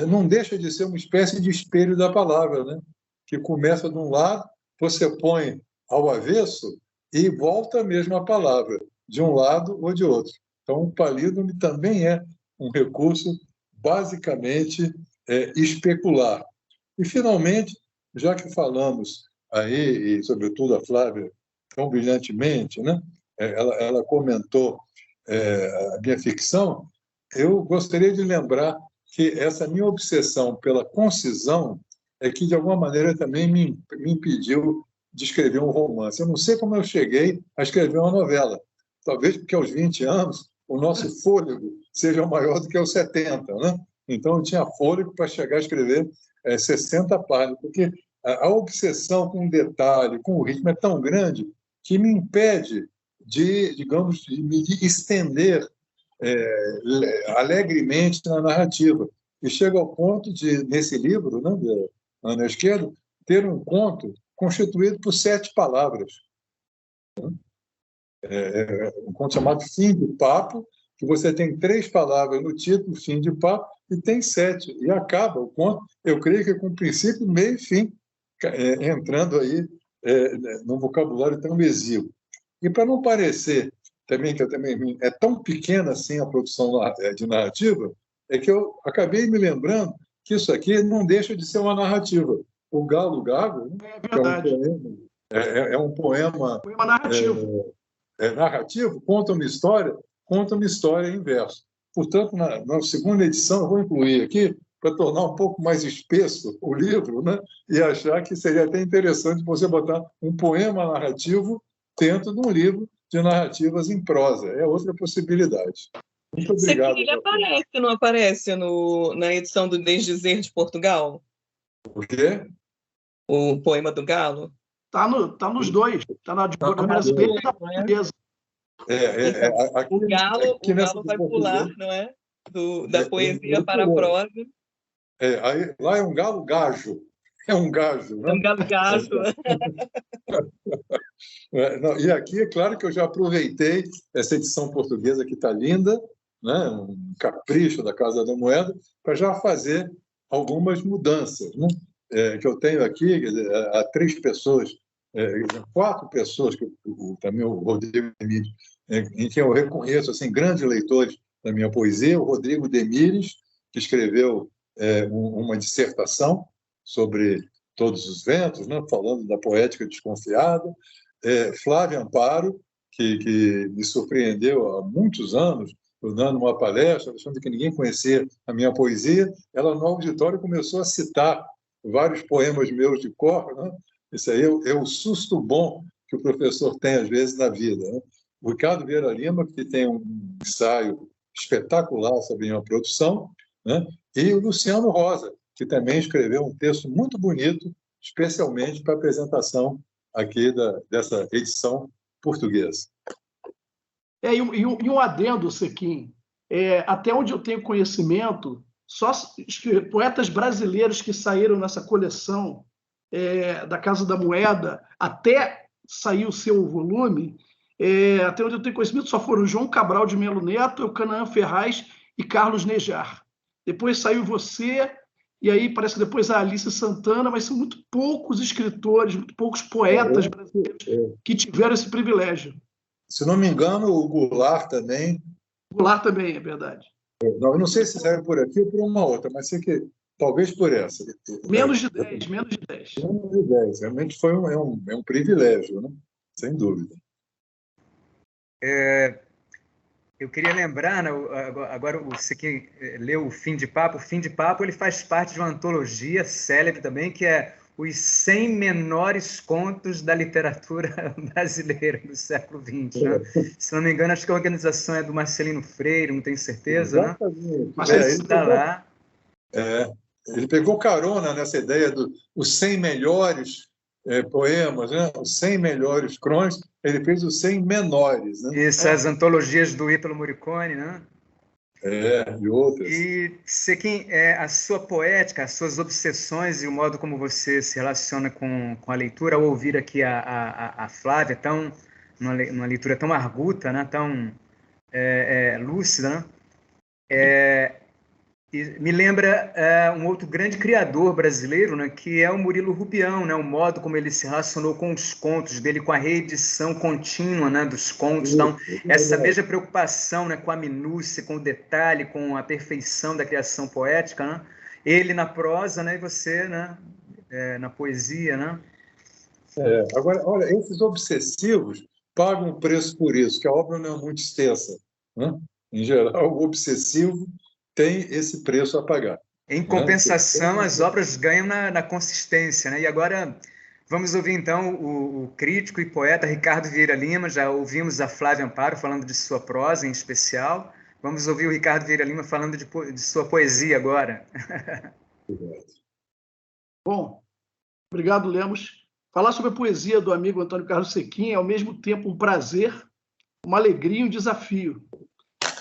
Speaker 3: não deixa de ser uma espécie de espelho da palavra, né? Que começa de um lado, você põe ao avesso e volta a mesma palavra, de um lado ou de outro. Então, o palíndromo também é um recurso basicamente especular. E, finalmente, já que falamos aí, e sobretudo a Flávia tão brilhantemente, né? Ela comentou a minha ficção, eu gostaria de lembrar que essa minha obsessão pela concisão é que, de alguma maneira, também me impediu de escrever um romance. Eu não sei como eu cheguei a escrever uma novela. Talvez porque aos 20 anos o nosso fôlego seja maior do que aos 70, né? Então, eu tinha fôlego para chegar a escrever 60 páginas, porque a obsessão com o detalhe, com o ritmo é tão grande que me impede digamos, de me estender alegremente na narrativa. E chega ao ponto de, nesse livro, né, de Ana Esquerdo, ter um conto constituído por 7 palavras. Um conto chamado Fim de Papo, que você tem 3 palavras no título, Fim de Papo, e tem 7. E acaba o conto, eu creio que com princípio, meio e fim, entrando aí num vocabulário tão exíguo. E para não parecer também que é tão pequena assim a produção de narrativa, é que eu acabei me lembrando que isso aqui não deixa de ser uma narrativa. O Galo Gago, né, é um poema
Speaker 2: narrativo.
Speaker 3: Narrativo, conta uma história em verso. Portanto, na segunda edição, eu vou incluir aqui, para tornar um pouco mais espesso o livro, né? E achar que seria até interessante você botar um poema narrativo dentro de um livro de narrativas em prosa. É outra possibilidade. Muito obrigado.
Speaker 5: Ele aparece, não aparece na edição do Desdizer de Portugal?
Speaker 3: O quê?
Speaker 5: O poema do Galo?
Speaker 2: Tá nos dois. Está na de brasileira e da portuguesa.
Speaker 5: O Galo vai pular, não é? Da poesia para a prosa.
Speaker 3: Lá é um galo gajo. É um gajo. Né?
Speaker 5: É um galo gajo.
Speaker 3: E aqui, é claro que eu já aproveitei essa edição portuguesa que está linda, né? Um capricho da Casa da Moeda, para já fazer algumas mudanças, né? Que eu tenho aqui, há 3 pessoas, 4 pessoas, também o Rodrigo Demires, em quem eu reconheço assim, grandes leitores da minha poesia, o Rodrigo Demires, que escreveu uma dissertação sobre Todos os Ventos, né? Falando da poética desconfiada, Flávia Amparo, que me surpreendeu há muitos anos, dando uma palestra, achando que ninguém conhecia a minha poesia, ela no auditório começou a citar vários poemas meus de cor, né? Isso aí é o susto bom que o professor tem às vezes na vida, né? O Ricardo Vieira Lima, que tem um ensaio espetacular sobre a produção, né? E o Luciano Rosa, que também escreveu um texto muito bonito, especialmente para a apresentação aqui dessa edição portuguesa.
Speaker 2: E um adendo, Sequim, até onde eu tenho conhecimento, só poetas brasileiros que saíram nessa coleção da Casa da Moeda, até sair o seu volume, até onde eu tenho conhecimento, só foram João Cabral de Melo Neto, Eucanaã Ferraz e Carlos Nejar. Depois saiu você, e aí parece que depois a Alice Santana, mas são muito poucos escritores, muito poucos poetas brasileiros que tiveram esse privilégio.
Speaker 3: Se não me engano, o Goulart também.
Speaker 2: Goulart também, é verdade.
Speaker 3: Eu não sei se saiu por aqui ou por uma outra, mas sei que talvez por essa.
Speaker 2: Menos de 10.
Speaker 3: Menos de 10. Realmente foi um privilégio, né? Sem dúvida.
Speaker 1: Eu queria lembrar, né, agora você que leu o Fim de Papo, ele faz parte de uma antologia célebre também, que é os 100 menores contos da literatura brasileira do século XX. Né? Se não me engano, acho que a organização é do Marcelino Freire, não tenho certeza. Exatamente. Né? Mas ele está lá.
Speaker 3: Ele pegou carona nessa ideia dos 100 melhores poemas, né? Os 100 melhores crônicas, ele fez os 100 menores. Né?
Speaker 1: Isso, as antologias do Ítalo Morricone, né?
Speaker 3: E outras.
Speaker 1: E, Sequim, a sua poética, as suas obsessões e o modo como você se relaciona com a leitura, ao ouvir aqui a Flávia, numa leitura tão arguta, né? Tão lúcida, né? Me lembra um outro grande criador brasileiro, né, que é o Murilo Rubião, né, o modo como ele se relacionou com os contos dele, com a reedição contínua, né, dos contos. Então, essa mesma preocupação, né, com a minúcia, com o detalhe, com a perfeição da criação poética, né? Ele na prosa, né, e você, né, na poesia. Né?
Speaker 3: Agora, olha, esses obsessivos pagam um preço por isso, que a obra não é muito extensa. Né? Em geral, o obsessivo tem esse preço a pagar.
Speaker 1: Em compensação, as obras ganham na consistência. Né? E agora vamos ouvir, então, o crítico e poeta Ricardo Vieira Lima. Já ouvimos a Flávia Amparo falando de sua prosa em especial. Vamos ouvir o Ricardo Vieira Lima falando de sua poesia agora.
Speaker 2: Bom, obrigado, Lemos. Falar sobre a poesia do amigo Antônio Carlos Sequim é, ao mesmo tempo, um prazer uma alegria e um desafio.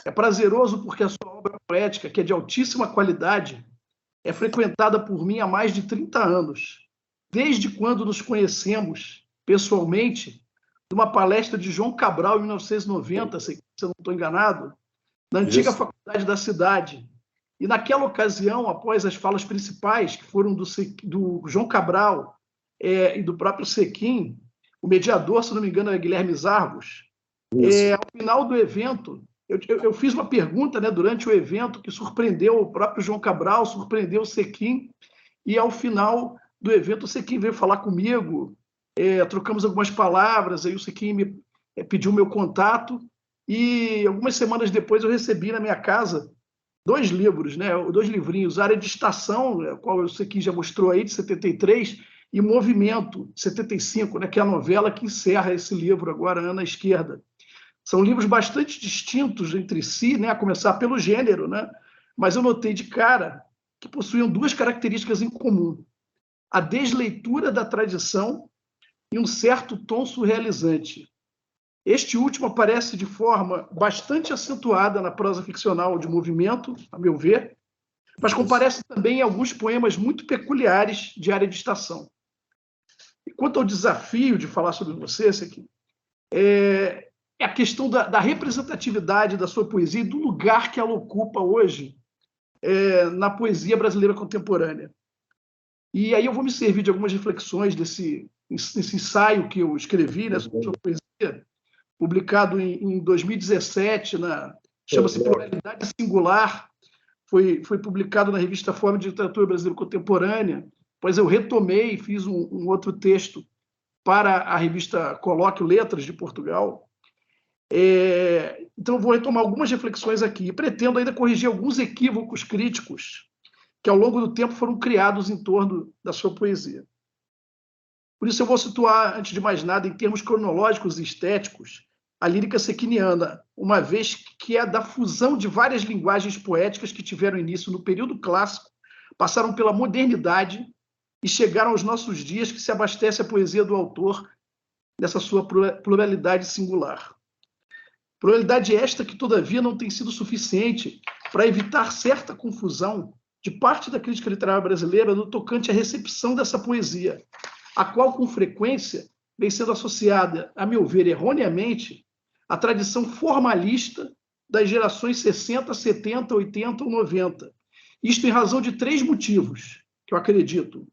Speaker 2: É prazeroso porque a sua obra poética, que é de altíssima qualidade, é frequentada por mim há mais de 30 anos, desde quando nos conhecemos pessoalmente, numa palestra de João Cabral, em 1990, se eu não estou enganado, na antiga faculdade da cidade. E naquela ocasião, após as falas principais, que foram do João Cabral e do próprio Sequim, o mediador, se não me engano, é Guilherme Zargos, ao final do evento, eu fiz uma pergunta, né, durante o evento que surpreendeu o próprio João Cabral, surpreendeu o Sequim, e ao final do evento o Sequim veio falar comigo, trocamos algumas palavras, aí o Sequim me pediu meu contato, e algumas semanas depois eu recebi na minha casa 2 livros, né, 2 livrinhos, Área de Estação, qual o Sequim já mostrou aí, de 73, e Movimento, 75, né, que é a novela que encerra esse livro agora, Ana Esquerda. São livros bastante distintos entre si, né, a começar pelo gênero, né, mas eu notei de cara que possuíam 2 características em comum: a desleitura da tradição e um certo tom surrealizante. Este último aparece de forma bastante acentuada na prosa ficcional de Movimento, a meu ver, mas comparece também em alguns poemas muito peculiares de Área de Estação. E quanto ao desafio de falar sobre você, Sequim, é a questão da representatividade da sua poesia e do lugar que ela ocupa hoje na poesia brasileira contemporânea. E aí eu vou me servir de algumas reflexões desse ensaio que eu escrevi, né, sobre sua poesia, publicado em 2017, chama-se Pluralidade Singular, foi publicado na revista Fórum de Literatura Brasileira Contemporânea, pois eu retomei e fiz um outro texto para a revista Colóquio Letras de Portugal. Então, eu vou retomar algumas reflexões aqui e pretendo ainda corrigir alguns equívocos críticos que, ao longo do tempo, foram criados em torno da sua poesia. Por isso, eu vou situar, antes de mais nada, em termos cronológicos e estéticos, a lírica sequiniana, uma vez que é da fusão de várias linguagens poéticas que tiveram início no período clássico, passaram pela modernidade e chegaram aos nossos dias, que se abastece a poesia do autor dessa sua pluralidade singular. Pluralidade esta que, todavia, não tem sido suficiente para evitar certa confusão de parte da crítica literária brasileira no tocante à recepção dessa poesia, a qual, com frequência, vem sendo associada, a meu ver, erroneamente, à tradição formalista das gerações 60, 70, 80 ou 90. Isto em razão de 3 motivos, que eu acredito.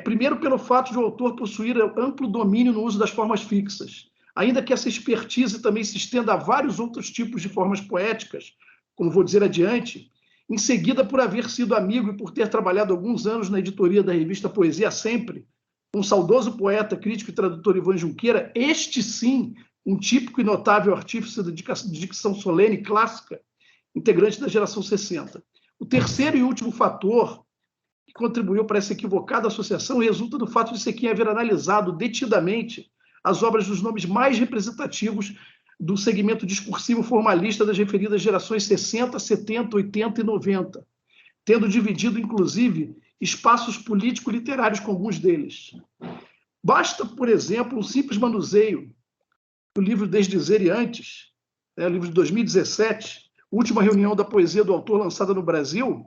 Speaker 2: Primeiro, pelo fato de o autor possuir amplo domínio no uso das formas fixas, ainda que essa expertise também se estenda a vários outros tipos de formas poéticas, como vou dizer adiante, em seguida por haver sido amigo e por ter trabalhado alguns anos na editoria da revista Poesia Sempre, com o saudoso poeta, crítico e tradutor Ivan Junqueira, este sim, um típico e notável artífice de dicção solene clássica, integrante da geração 60. O terceiro e último fator que contribuiu para essa equivocada associação resulta do fato de Sequim haver analisado detidamente as obras dos nomes mais representativos do segmento discursivo formalista das referidas gerações 60, 70, 80 e 90, tendo dividido, inclusive, espaços político-literários com alguns deles. Basta, por exemplo, um simples manuseio do livro Desdizer e Antes, livro de 2017, última reunião da poesia do autor lançada no Brasil,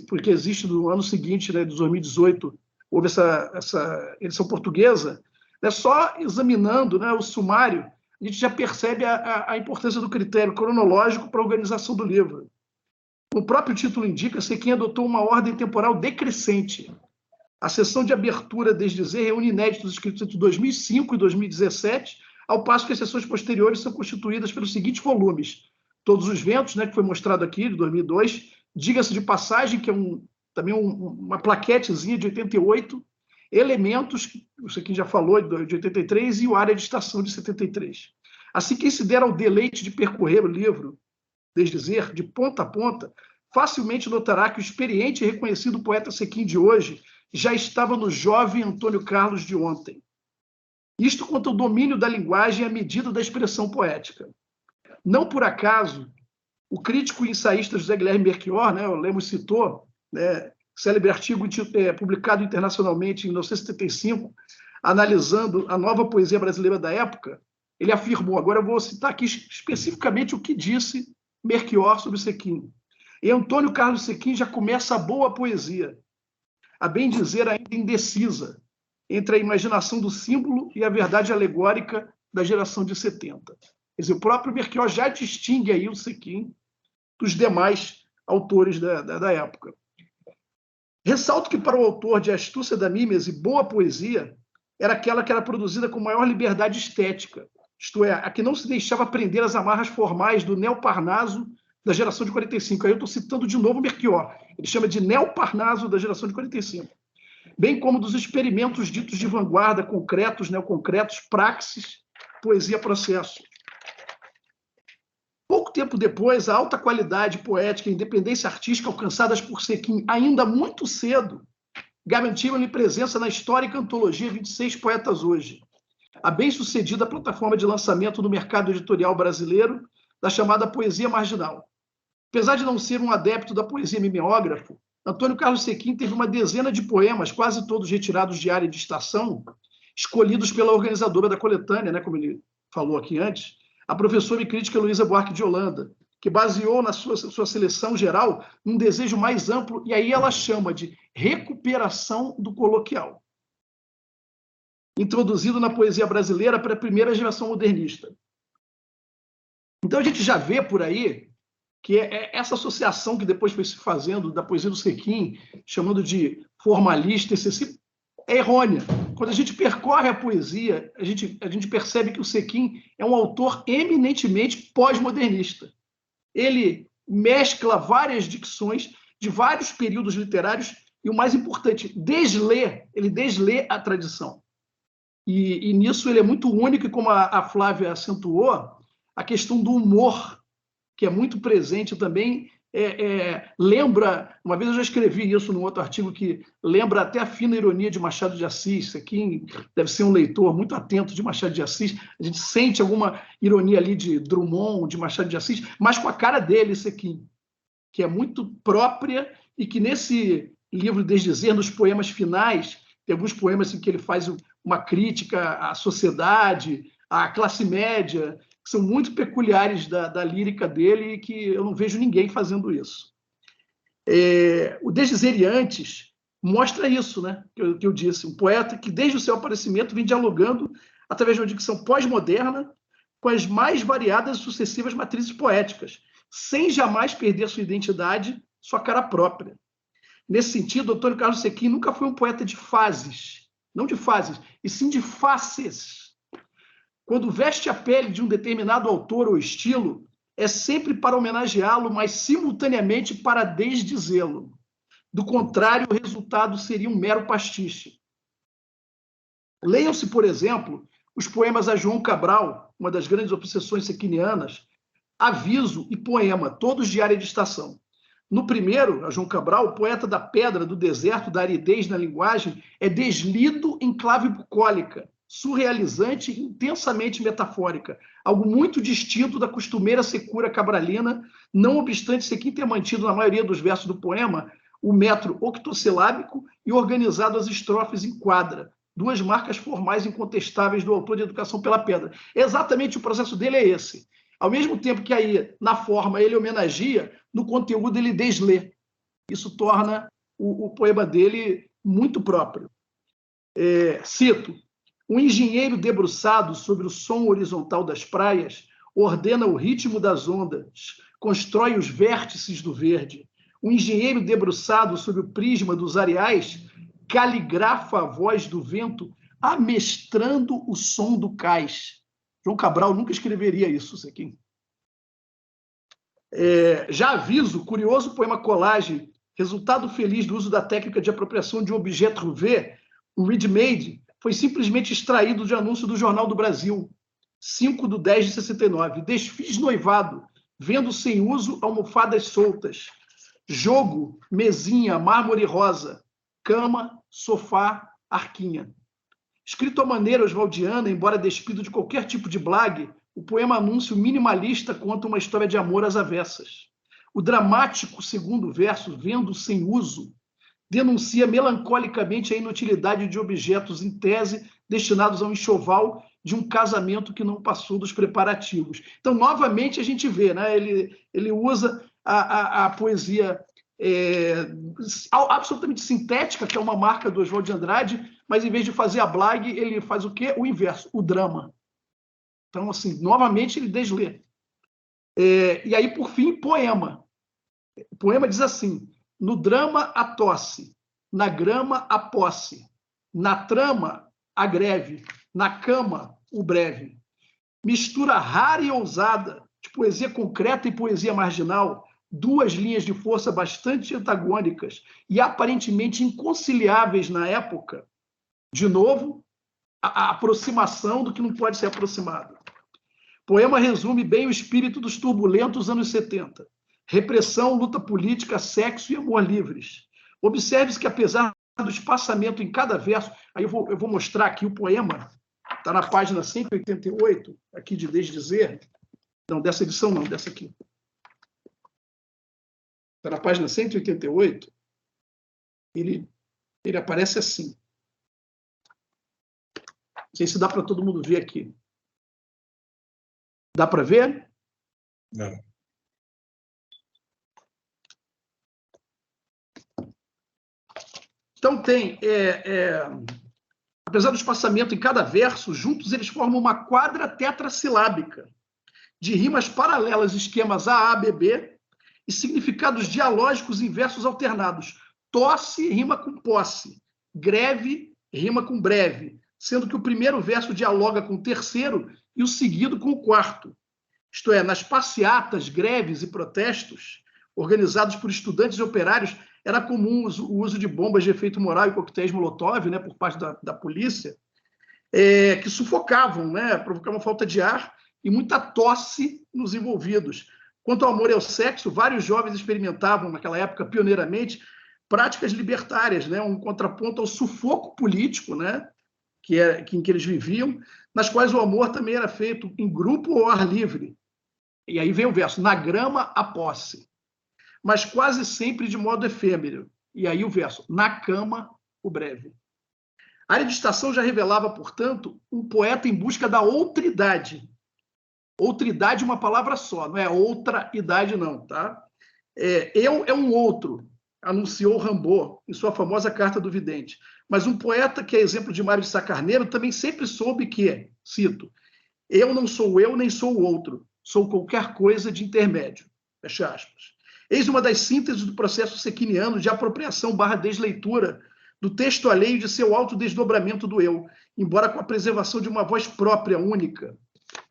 Speaker 2: porque existe no ano seguinte, de 2018, houve essa edição portuguesa. Só examinando o sumário, a gente já percebe a importância do critério cronológico para a organização do livro. O próprio título indica, Sequim adotou uma ordem temporal decrescente. A sessão de abertura, Desdizer, reúne inéditos escritos entre 2005 e 2017, ao passo que as sessões posteriores são constituídas pelos seguintes volumes: Todos os Ventos, que foi mostrado aqui, de 2002, Diga-se de Passagem, que é também uma plaquetezinha de 88, Elementos, que o Sequim já falou, de 83, e o Área de Estação, de 73. Assim, quem se der ao deleite de percorrer o livro, Desdizer, de ponta a ponta, facilmente notará que o experiente e reconhecido poeta Sequim de hoje já estava no jovem Antônio Carlos de ontem. Isto quanto ao domínio da linguagem à medida da expressão poética. Não por acaso, o crítico e ensaísta José Guilherme Belchior, o Lemos citou, célebre artigo publicado internacionalmente em 1975, analisando a nova poesia brasileira da época, ele afirmou, agora eu vou citar aqui especificamente o que disse Melchior sobre Sequin. E Antônio Carlos Sequin já começa a boa poesia, a bem dizer ainda indecisa, entre a imaginação do símbolo e a verdade alegórica da geração de 70. Quer dizer, o próprio Melchior já distingue aí o Sequin dos demais autores da época. Ressalto que para o autor de Astúcia da Mimese, boa poesia era aquela que era produzida com maior liberdade estética, isto é, a que não se deixava prender as amarras formais do neoparnaso da geração de 45. Aí eu estou citando de novo Melchior. Ele chama de neoparnaso da geração de 45. Bem como dos experimentos ditos de vanguarda, concretos, neoconcretos, praxis, poesia, processo. Pouco tempo depois, a alta qualidade poética e a independência artística alcançadas por Sequin ainda muito cedo garantiram-lhe presença na histórica antologia 26 Poetas Hoje, a bem-sucedida plataforma de lançamento no mercado editorial brasileiro da chamada poesia marginal. Apesar de não ser um adepto da poesia mimeógrafo, Antônio Carlos Sequin teve uma dezena de poemas, quase todos retirados de Área de Estação, escolhidos pela organizadora da coletânea, né, como ele falou aqui antes, a professora e crítica Luísa Buarque de Holanda, que baseou na sua seleção geral num desejo mais amplo, e aí ela chama de recuperação do coloquial, introduzido na poesia brasileira para a primeira geração modernista. Então a gente já vê por aí que essa associação que depois foi se fazendo da poesia do Sequin, chamando de formalista, excessivo, é errônea. Quando a gente percorre a poesia, a gente percebe que o Sequin é um autor eminentemente pós-modernista. Ele mescla várias dicções de vários períodos literários e, o mais importante, ele deslê a tradição. E nisso ele é muito único, e como a Flávia acentuou, a questão do humor, que é muito presente também, lembra, uma vez eu já escrevi isso num outro artigo, que lembra até a fina ironia de Machado de Assis. Sequin deve ser um leitor muito atento de Machado de Assis, a gente sente alguma ironia ali de Drummond, de Machado de Assis, mas com a cara dele, Sequin, que é muito própria, e que nesse livro Desdizer, nos poemas finais, tem alguns poemas em que ele faz uma crítica à sociedade, à classe média, que são muito peculiares da lírica dele, e que eu não vejo ninguém fazendo isso. O Desdizer e Antes mostra isso, né, que eu disse, um poeta que desde o seu aparecimento vem dialogando através de uma dicção pós-moderna com as mais variadas e sucessivas matrizes poéticas, sem jamais perder sua identidade, sua cara própria. Nesse sentido, Antônio Carlos Sequin nunca foi um poeta de fases, não de fases, e sim de faces. Quando veste a pele de um determinado autor ou estilo, é sempre para homenageá-lo, mas simultaneamente para desdizê-lo. Do contrário, o resultado seria um mero pastiche. Leiam-se, por exemplo, os poemas a João Cabral, uma das grandes obsessões sequinianas, Aviso e Poema, todos de Área de Estação. No primeiro, a João Cabral, o poeta da pedra, do deserto, da aridez na linguagem, é deslido em clave bucólica, surrealizante e intensamente metafórica, algo muito distinto da costumeira secura cabralina, não obstante Sequin ter mantido, na maioria dos versos do poema, o metro octossilábico e organizado as estrofes em quadra, duas marcas formais incontestáveis do autor de Educação pela Pedra. Exatamente o processo dele é esse. Ao mesmo tempo que aí, na forma, ele homenageia, no conteúdo ele deslê. Isso torna o poema dele muito próprio. Cito: um engenheiro debruçado sobre o som horizontal das praias ordena o ritmo das ondas, constrói os vértices do verde. Um engenheiro debruçado sobre o prisma dos areais caligrafa a voz do vento, amestrando o som do cais. João Cabral nunca escreveria isso, Sequin. Já Aviso, curioso poema colagem, resultado feliz do uso da técnica de apropriação de um objeto RV, um ready-made, foi simplesmente extraído de anúncio do Jornal do Brasil, 5/10/69. Desfiz noivado, vendo sem uso almofadas soltas. Jogo, mesinha, mármore rosa. Cama, sofá, arquinha. Escrito à maneira oswaldiana, embora despido de qualquer tipo de blague, o poema anúncio minimalista conta uma história de amor às avessas. O dramático segundo verso, vendo sem uso, denuncia melancolicamente a inutilidade de objetos, em tese, destinados ao enxoval de um casamento que não passou dos preparativos. Então, novamente, a gente vê, né? Ele usa a poesia absolutamente sintética, que é uma marca do Oswald de Andrade, mas, em vez de fazer a blague, ele faz o quê? O inverso, o drama. Então, assim, novamente, ele deslê. E aí, por fim, poema. O poema diz assim: no drama, a tosse, na grama, a posse, na trama, a greve, na cama, o breve. Mistura rara e ousada de poesia concreta e poesia marginal, duas linhas de força bastante antagônicas e aparentemente inconciliáveis na época. De novo, a aproximação do que não pode ser aproximado. O poema resume bem o espírito dos turbulentos anos 70. Repressão, luta política, sexo e amor livres. Observe-se que, apesar do espaçamento em cada verso, aí eu vou mostrar aqui o poema, está na página 188, aqui de Desdizer. Não, dessa edição não, dessa aqui. Está na página 188. Ele aparece assim. Não sei se dá para todo mundo ver aqui. Dá para ver?
Speaker 3: Não.
Speaker 2: Então, tem, apesar do espaçamento em cada verso, juntos eles formam uma quadra tetrasilábica, de rimas paralelas, esquemas A, B, B, e significados dialógicos em versos alternados. Tosse rima com posse, greve rima com breve, sendo que o primeiro verso dialoga com o terceiro e o seguido com o quarto. Isto é, nas passeatas, greves e protestos organizados por estudantes e operários, era comum o uso de bombas de efeito moral e coquetéis Molotov, né, por parte da polícia, que sufocavam, né, provocavam falta de ar e muita tosse nos envolvidos. Quanto ao amor e ao sexo, vários jovens experimentavam, naquela época, pioneiramente, práticas libertárias, né, um contraponto ao sufoco político, né, em que eles viviam, nas quais o amor também era feito em grupo ou ao ar livre. E aí vem o verso: na grama, a posse, mas quase sempre de modo efêmero. E aí o verso: na cama, o breve. A área de estação já revelava, portanto, um poeta em busca da outridade. Outridade é uma palavra só, não é outra idade, não, tá? Eu é um outro, anunciou Rimbaud em sua famosa Carta do Vidente. Mas um poeta que é exemplo de Mário de Sá Carneiro também sempre soube que, cito, eu não sou eu nem sou o outro, sou qualquer coisa de intermédio. Fecha aspas. Eis uma das sínteses do processo sequiniano de apropriação / desleitura do texto alheio de seu autodesdobramento do eu, embora com a preservação de uma voz própria, única.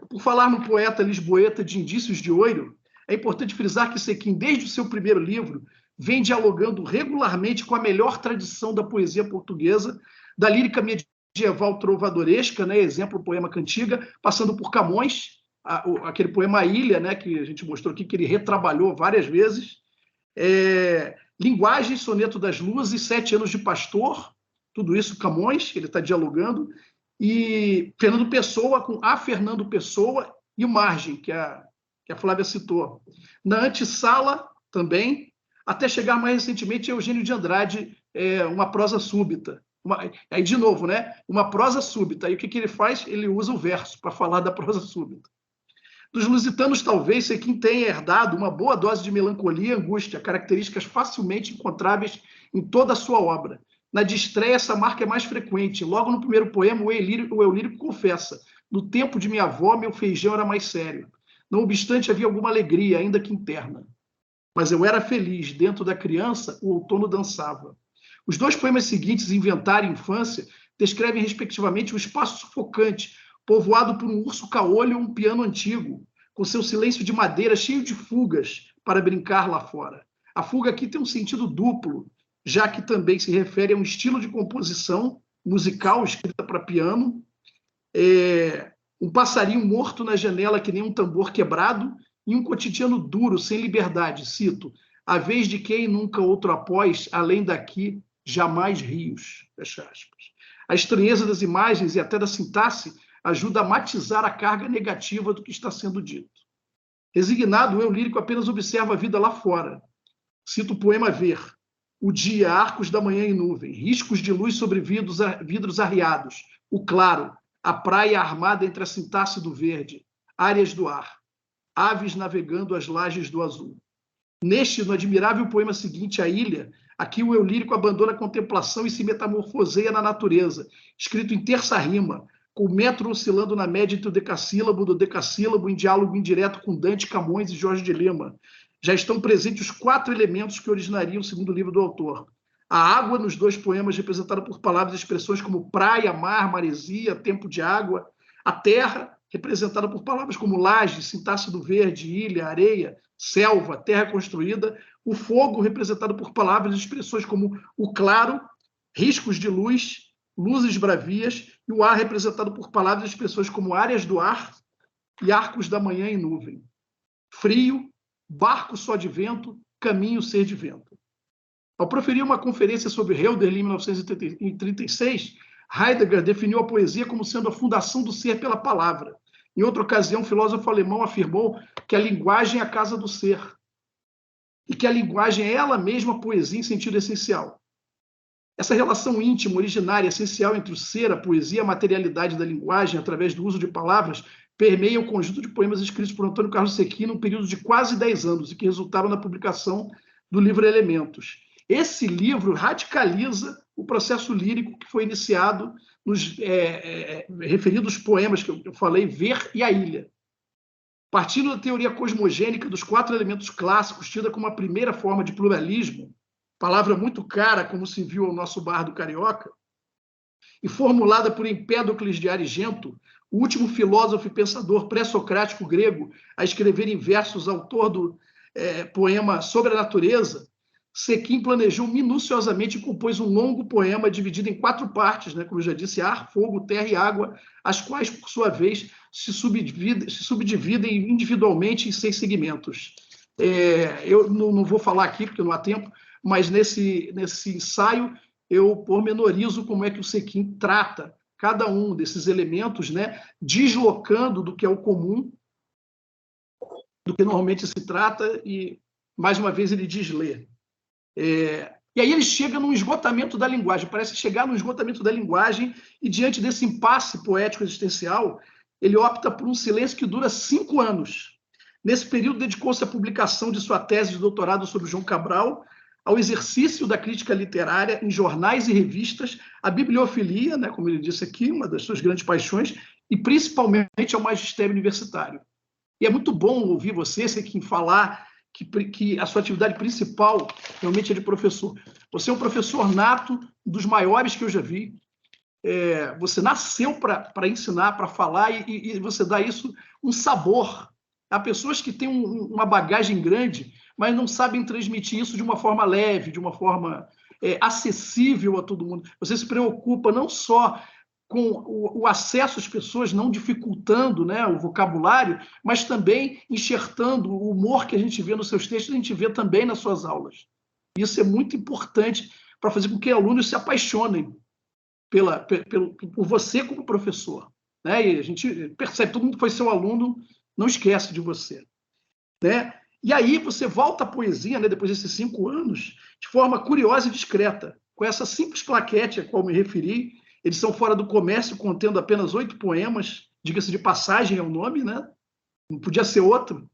Speaker 2: Por falar no poeta lisboeta de Indícios de Ouro, é importante frisar que Sequin, desde o seu primeiro livro, vem dialogando regularmente com a melhor tradição da poesia portuguesa, da lírica medieval trovadoresca, né, exemplo, o poema Cantiga, passando por Camões, aquele poema Ilha, né, que a gente mostrou aqui, que ele retrabalhou várias vezes, Linguagem, Soneto das Luzes, 7 Anos de Pastor, tudo isso Camões, ele está dialogando, e Fernando Pessoa com A Fernando Pessoa e o Margem, que a Flávia citou. Na antessala também, até chegar mais recentemente a Eugênio de Andrade, uma prosa súbita. Aí, de novo, né? Uma prosa súbita. Aí o que ele faz? Ele usa o verso para falar da prosa súbita. Dos lusitanos, talvez, Sequin tenha herdado uma boa dose de melancolia e angústia, características facilmente encontráveis em toda a sua obra. Na de estreia, essa marca é mais frequente. Logo no primeiro poema, o eu lírico confessa: no tempo de minha avó, meu feijão era mais sério. Não obstante, havia alguma alegria, ainda que interna. Mas eu era feliz, dentro da criança, o outono dançava. Os dois poemas seguintes, Inventário e Infância, descrevem, respectivamente, um espaço sufocante, povoado por um urso caolho e um piano antigo, com seu silêncio de madeira cheio de fugas para brincar lá fora. A fuga aqui tem um sentido duplo, já que também se refere a um estilo de composição musical escrita para piano, um passarinho morto na janela que nem um tambor quebrado, e um cotidiano duro, sem liberdade, cito, a vez de quem nunca outro após, além daqui, jamais rios, fecha aspas. A estranheza das imagens e até da sintaxe ajuda a matizar a carga negativa do que está sendo dito. Resignado, o eu lírico apenas observa a vida lá fora. Cito o poema Ver. o dia, arcos da manhã em nuvem, riscos de luz sobre vidros arriados, o claro, a praia armada entre a sintaxe do verde, áreas do ar, aves navegando as lajes do azul. Neste, no admirável poema seguinte, A Ilha, aqui o eu lírico abandona a contemplação e se metamorfoseia na natureza, escrito em terça rima, com o metro oscilando na média entre o decassílabo do decassílabo, em diálogo indireto com Dante, Camões e Jorge de Lima. Já estão presentes os 4 elementos que originariam o segundo livro do autor. A água, nos 2 poemas, representada por palavras e expressões como praia, mar, maresia, tempo de água. A terra, representada por palavras como laje, sintaxe do verde, ilha, areia, selva, terra construída. O fogo, representado por palavras e expressões como o claro, riscos de luz, luzes bravias. E o ar, representado por palavras e expressões como áreas do ar e arcos da manhã em nuvem. Frio, barco só de vento, caminho ser de vento. Ao proferir uma conferência sobre Hölderlin em 1936, Heidegger definiu a poesia como sendo a fundação do ser pela palavra. Em outra ocasião, o filósofo alemão afirmou que a linguagem é a casa do ser e que a linguagem é ela mesma a poesia em sentido essencial. Essa relação íntima, originária, essencial entre o ser, a poesia e a materialidade da linguagem, através do uso de palavras, permeia o conjunto de poemas escritos por Antônio Carlos Sequin num período de quase 10 anos e que resultaram na publicação do livro Elementos. Esse livro radicaliza o processo lírico que foi iniciado nos referidos poemas que eu falei, Ver e A Ilha. Partindo da teoria cosmogênica dos 4 elementos clássicos, tida como a primeira forma de pluralismo, palavra muito cara, como se viu ao nosso bardo carioca, e formulada por Empédocles de Arigento, o último filósofo e pensador pré-socrático grego a escrever em versos, autor do poema Sobre a Natureza, Sequin planejou minuciosamente e compôs um longo poema dividido em 4 partes, né, como eu já disse, ar, fogo, terra e água, as quais, por sua vez, se subdividem individualmente em 6 segmentos. Eu não vou falar aqui, porque não há tempo, mas nesse ensaio eu pormenorizo como é que o Sequin trata cada um desses elementos, né, deslocando do que é o comum, do que normalmente se trata, e, mais uma vez, ele deslê. E aí ele chega num esgotamento da linguagem, parece chegar num esgotamento da linguagem, e diante desse impasse poético existencial, ele opta por um silêncio que dura 5 anos. Nesse período, dedicou-se à publicação de sua tese de doutorado sobre João Cabral, ao exercício da crítica literária em jornais e revistas, à bibliofilia, né, como ele disse aqui, uma das suas grandes paixões, e principalmente ao magistério universitário. E é muito bom ouvir você, Sequin, falar que a sua atividade principal realmente é de professor. Você é um professor nato, dos maiores que eu já vi. Você nasceu para ensinar, para falar, e você dá isso um sabor. Há pessoas que têm uma bagagem grande, mas não sabem transmitir isso de uma forma leve, de uma forma acessível a todo mundo. Você se preocupa não só com o acesso às pessoas, não dificultando, né, o vocabulário, mas também enxertando o humor que a gente vê nos seus textos, a gente vê também nas suas aulas. Isso é muito importante para fazer com que alunos se apaixonem por você como professor. Né? E a gente percebe, todo mundo que foi seu aluno não esquece de você. Né? E aí você volta à poesia, né, depois desses 5 anos, de forma curiosa e discreta, com essa simples plaquete a qual me referi, edição fora do comércio, contendo apenas 8 poemas, diga-se de passagem é o nome, né? Não podia ser outro.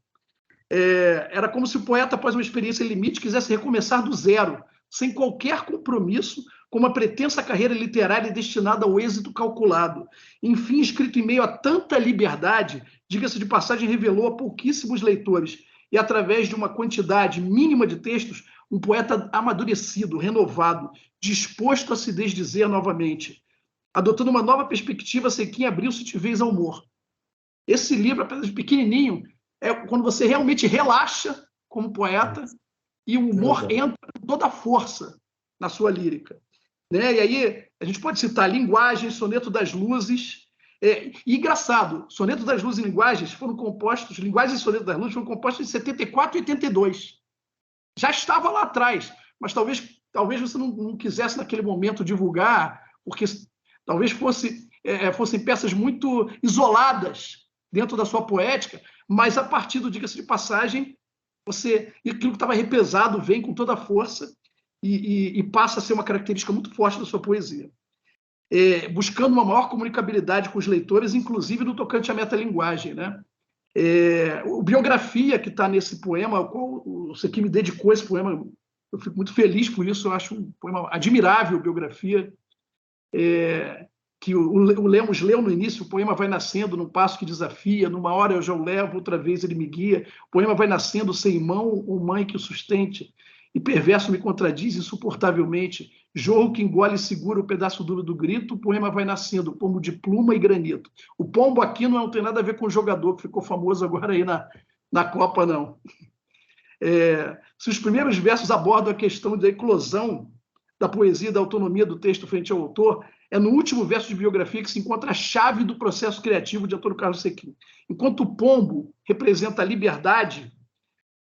Speaker 2: Era como se o poeta, após uma experiência limite, quisesse recomeçar do zero, sem qualquer compromisso, com uma pretensa carreira literária destinada ao êxito calculado. Enfim, escrito em meio a tanta liberdade, diga-se de passagem, revelou a pouquíssimos leitores, e através de uma quantidade mínima de textos, um poeta amadurecido, renovado, disposto a se desdizer novamente. Adotando uma nova perspectiva, Sequin abriu-se de vez ao humor. Esse livro, apesar de pequenininho, é quando você realmente relaxa como poeta e o humor entra com toda a força na sua lírica. Né? E aí a gente pode citar Linguagem, Soneto das Luzes. E engraçado, Soneto das Luzes e Linguagens foram compostos, Linguagens e Soneto das Luzes foram compostos em 74 e 82. Já estava lá atrás, mas talvez você não quisesse naquele momento divulgar, porque talvez fossem peças muito isoladas dentro da sua poética, mas a partir do diga-se de passagem, aquilo que estava repesado vem com toda a força. e passa a ser uma característica muito forte da sua poesia. Buscando uma maior comunicabilidade com os leitores, inclusive no tocante à metalinguagem, né? O Biografia, que está nesse poema, o Sequim me dedicou esse poema, eu fico muito feliz por isso, eu acho um poema admirável, Biografia, que o Lemos leu no início. O poema vai nascendo num passo que desafia, numa hora eu já o levo, outra vez ele me guia. O poema vai nascendo sem irmão ou mãe que o sustente, e perverso me contradiz insuportavelmente. Jorro que engole e segura o pedaço duro do grito. O poema vai nascendo, pombo de pluma e granito. O pombo aqui não tem nada a ver com o jogador que ficou famoso agora aí na Copa, não. Se os primeiros versos abordam a questão da eclosão da poesia, da autonomia do texto frente ao autor, é no último verso de Biografia que se encontra a chave do processo criativo de Antônio Carlos Sequim. Enquanto o pombo representa a liberdade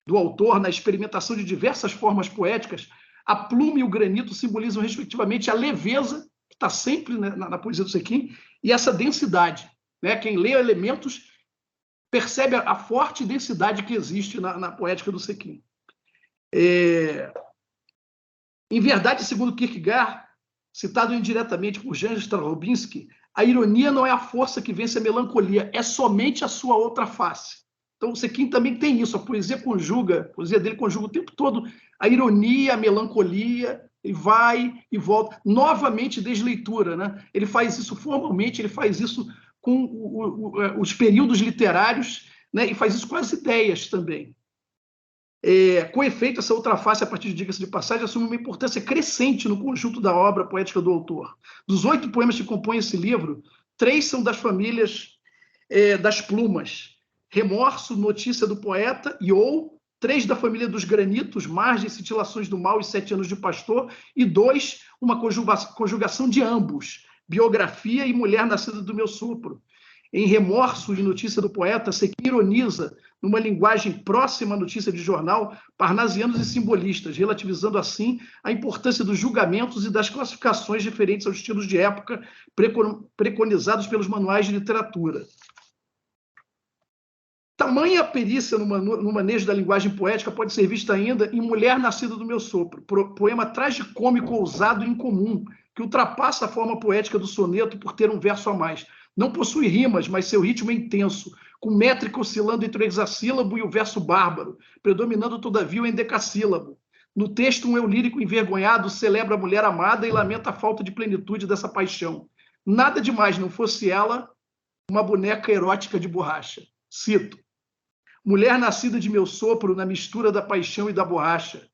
Speaker 2: do autor na experimentação de diversas formas poéticas, a pluma e o granito simbolizam, respectivamente, a leveza, que está sempre na poesia do Sequim, e essa densidade, né? Quem lê Elementos percebe a forte densidade que existe na poética do Sequim. Em verdade, segundo Kierkegaard, citado indiretamente por Jan Straczynski, a ironia não é a força que vence a melancolia, é somente a sua outra face. Então, o Sequim também tem isso, a poesia dele conjuga o tempo todo a ironia, a melancolia, e vai e volta, novamente desleitura, né? Ele faz isso formalmente, ele faz isso com os períodos literários, né? E faz isso com as ideias também. Com efeito, essa outra face, a partir de diga-se de passagem, assume uma importância crescente no conjunto da obra poética do autor. Dos 8 poemas que compõem esse livro, 3 são das famílias das plumas. Remorso, Notícia do Poeta ou 3 da família dos granitos, Margens, Cintilações do Mal e 7 anos de pastor, e 2, uma conjugação de ambos, Biografia e Mulher Nascida do Meu Sopro. Em Remorso e Notícia do Poeta, Sequim ironiza, numa linguagem próxima à notícia de jornal, parnasianos e simbolistas, relativizando assim a importância dos julgamentos e das classificações referentes aos estilos de época preconizados pelos manuais de literatura. Tamanha perícia no manejo da linguagem poética pode ser vista ainda em Mulher Nascida do Meu Sopro, poema tragicômico, ousado e incomum, que ultrapassa a forma poética do soneto por ter um verso a mais. Não possui rimas, mas seu ritmo é intenso, com métrica oscilando entre o hexassílabo e o verso bárbaro, predominando, todavia, o endecassílabo. No texto, um eu lírico envergonhado celebra a mulher amada e lamenta a falta de plenitude dessa paixão. Nada demais, não fosse ela uma boneca erótica de borracha. Cito: Mulher nascida de meu sopro, na mistura da paixão e da borracha.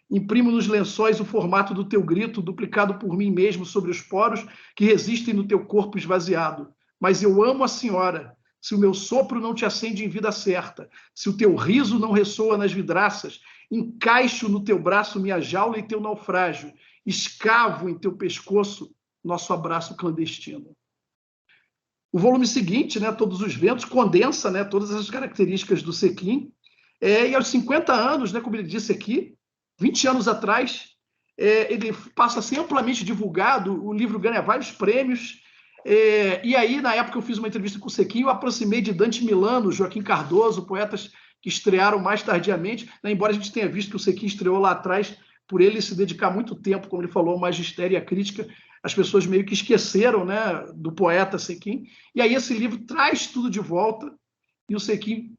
Speaker 2: Imprimo nos lençóis o formato do teu grito, duplicado por mim mesmo sobre os poros que resistem no teu corpo esvaziado. Mas eu amo a senhora. Se o meu sopro não te acende em vida certa, se o teu riso não ressoa nas vidraças, encaixo no teu braço minha jaula e teu naufrágio, escavo em teu pescoço nosso abraço clandestino. O volume seguinte, né, Todos os Ventos, condensa, né, todas as características do Sequim, e aos 50 anos, né, como ele disse aqui, 20 anos atrás, ele passa a ser amplamente divulgado, o livro ganha vários prêmios, e aí, na época, eu fiz uma entrevista com o Sequim, eu aproximei de Dante Milano, Joaquim Cardoso, poetas que estrearam mais tardiamente, né, embora a gente tenha visto que o Sequim estreou lá atrás, por ele se dedicar muito tempo, como ele falou, ao magistério e à crítica, as pessoas meio que esqueceram, né, do poeta Sequim, e aí esse livro traz tudo de volta, e o Sequim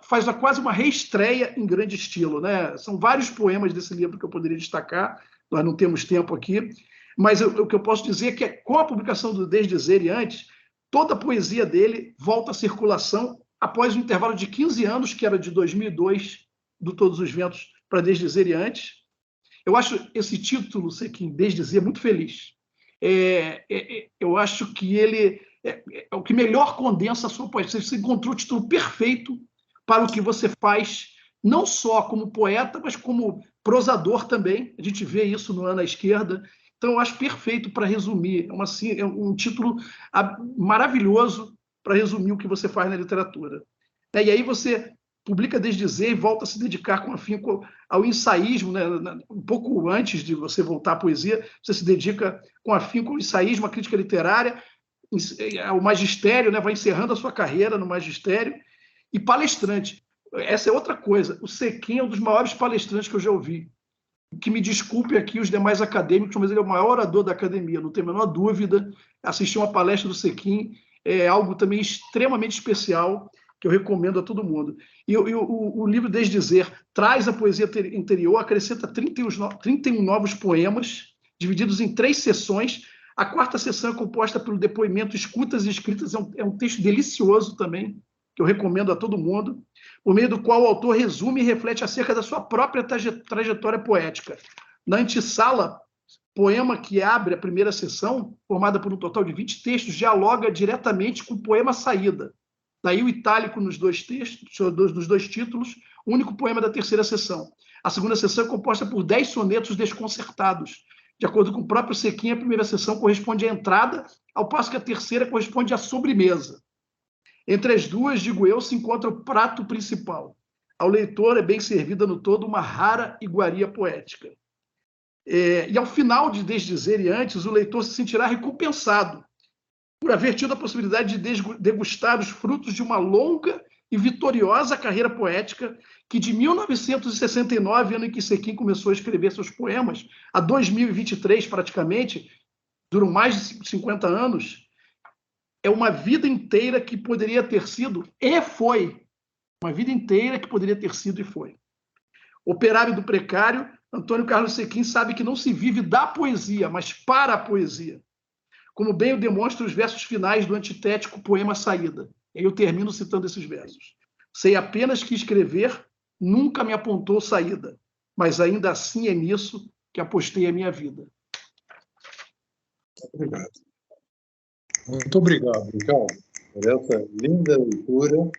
Speaker 2: faz quase uma reestreia em grande estilo, né? São vários poemas desse livro que eu poderia destacar, nós não temos tempo aqui, mas o que eu posso dizer é que com a publicação do Desde Dizer e Antes, toda a poesia dele volta à circulação após um intervalo de 15 anos, que era de 2002, do Todos os Ventos para Desde Dizer e Antes. Eu acho esse título, Sequim, Desde Dizer, muito feliz. Eu acho que ele é o que melhor condensa a sua poesia. Você encontrou o título perfeito para o que você faz, não só como poeta, mas como prosador também. A gente vê isso no Ana Esquerda. Então, eu acho perfeito para resumir. É um título maravilhoso para resumir o que você faz na literatura. E aí você publica Desde Dizer e volta a se dedicar com afinco ao ensaísmo, né? Um pouco antes de você voltar à poesia, você se dedica com afinco ao ensaísmo, à crítica literária, ao magistério, né? Vai encerrando a sua carreira no magistério, e palestrante. Essa é outra coisa. O Sequim é um dos maiores palestrantes que eu já ouvi. Que me desculpe aqui os demais acadêmicos, mas ele é o maior orador da academia, não tem a menor dúvida. Assistir uma palestra do Sequim é algo também extremamente especial, que eu recomendo a todo mundo. E o livro Desdizer traz a poesia interior, acrescenta 31 novos poemas, divididos em 3 sessões. A 4ª sessão é composta pelo depoimento Escutas e Escritas, é um texto delicioso também, que eu recomendo a todo mundo, por meio do qual o autor resume e reflete acerca da sua própria trajetória poética. Na antessala, poema que abre a primeira sessão, formada por um total de 20 textos, dialoga diretamente com o poema Saída. Daí o itálico nos 2 textos, nos 2 títulos, o único poema da 3ª sessão. A 2ª sessão é composta por 10 sonetos desconcertados. De acordo com o próprio Sequim, a primeira sessão corresponde à entrada, ao passo que a 3ª corresponde à sobremesa. Entre as duas, digo eu, se encontra o prato principal. Ao leitor é bem servida no todo uma rara iguaria poética. E ao final de Desdizer e antes, o leitor se sentirá recompensado por haver tido a possibilidade de degustar os frutos de uma longa e vitoriosa carreira poética que, de 1969, ano em que Sequim começou a escrever seus poemas, a 2023 praticamente, duram mais de 50 anos, é uma vida inteira que poderia ter sido e foi. Uma vida inteira que poderia ter sido e foi. Operário do precário, Antônio Carlos Sequim sabe que não se vive da poesia, mas para a poesia. Como bem o demonstram os versos finais do antitético poema Saída. E eu termino citando esses versos. Sei apenas que escrever nunca me apontou saída, mas ainda assim é nisso que apostei a minha vida.
Speaker 3: Obrigado. Muito obrigado, Ricardo, por essa linda leitura,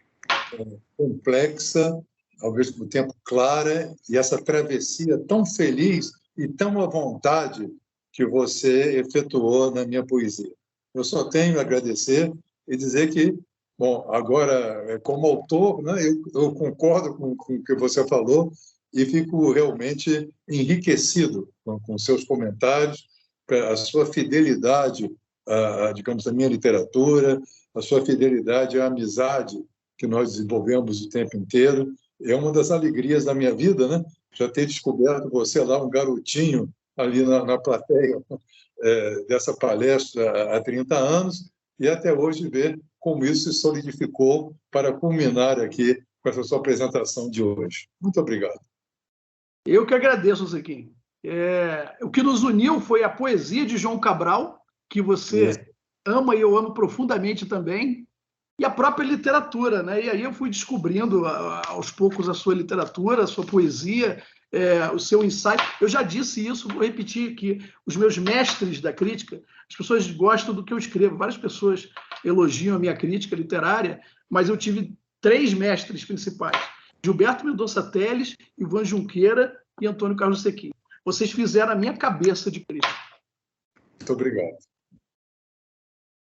Speaker 3: complexa, ao mesmo tempo clara, e essa travessia tão feliz e tão à vontade que você efetuou na minha poesia. Eu só tenho a agradecer e dizer que, bom, agora, como autor, né, eu concordo com o que você falou e fico realmente enriquecido com seus comentários, a sua fidelidade digamos, a minha literatura, a sua fidelidade à amizade que nós desenvolvemos o tempo inteiro. É uma das alegrias da minha vida, né? Já ter descoberto você lá, um garotinho, ali na plateia dessa palestra há 30 anos, e até hoje ver como isso se solidificou para culminar aqui com essa sua apresentação de hoje. Muito obrigado.
Speaker 2: Eu que agradeço, Zequim. O que nos uniu foi a poesia de João Cabral, que você ama e eu amo profundamente também, e a própria literatura, né? E aí eu fui descobrindo aos poucos a sua literatura, a sua poesia, o seu ensaio. Eu já disse isso, vou repetir aqui. Os meus mestres da crítica, as pessoas gostam do que eu escrevo. Várias pessoas elogiam a minha crítica literária, mas eu tive 3 mestres principais: Gilberto Mendonça Teles, Ivan Junqueira e Antônio Carlos Sequim. Vocês fizeram a minha cabeça de crítica.
Speaker 3: Muito obrigado.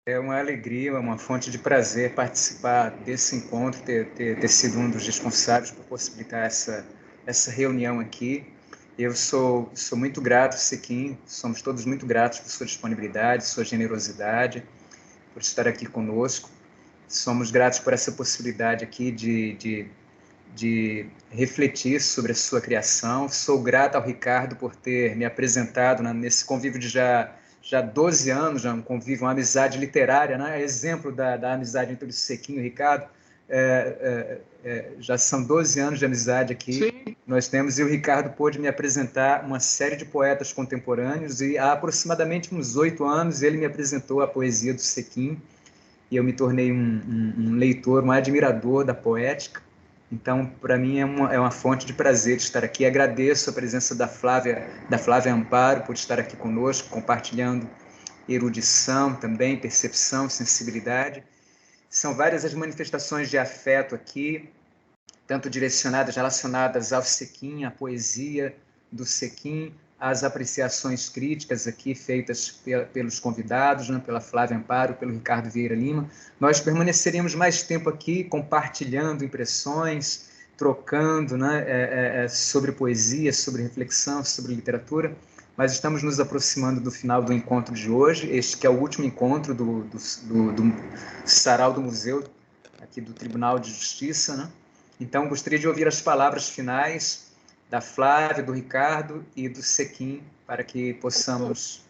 Speaker 1: É uma alegria, uma fonte de prazer participar desse encontro, ter sido um dos responsáveis por possibilitar essa reunião aqui. Eu sou muito grato, Sequim, somos todos muito gratos por sua disponibilidade, sua generosidade, por estar aqui conosco. Somos gratos por essa possibilidade aqui de refletir sobre a sua criação. Sou grato ao Ricardo por ter me apresentado nesse convívio de já 12 anos, já um convívio, uma amizade literária, né? Exemplo da amizade entre o Sequim e o Ricardo. Já são 12 anos de amizade aqui.
Speaker 2: Sim.
Speaker 1: Nós temos, e o Ricardo pôde me apresentar uma série de poetas contemporâneos, e há aproximadamente uns 8 anos ele me apresentou a poesia do Sequim, e eu me tornei um leitor, um admirador da poética. Então, para mim, é uma fonte de prazer de estar aqui. Agradeço a presença da Flávia Amparo por estar aqui conosco, compartilhando erudição também, percepção, sensibilidade. São várias as manifestações de afeto aqui, tanto direcionadas, relacionadas ao Sequim, à poesia do Sequim, às apreciações críticas aqui feitas pelos convidados, né, pela Flávia Amparo, pelo Ricardo Vieira Lima. Nós permaneceríamos mais tempo aqui compartilhando impressões, trocando, né, sobre poesia, sobre reflexão, sobre literatura, mas estamos nos aproximando do final do encontro de hoje, este que é o último encontro do Sarau do Museu, aqui do Tribunal de Justiça, né? Então, gostaria de ouvir as palavras finais da Flávia, do Ricardo e do Sequim, para que possamos...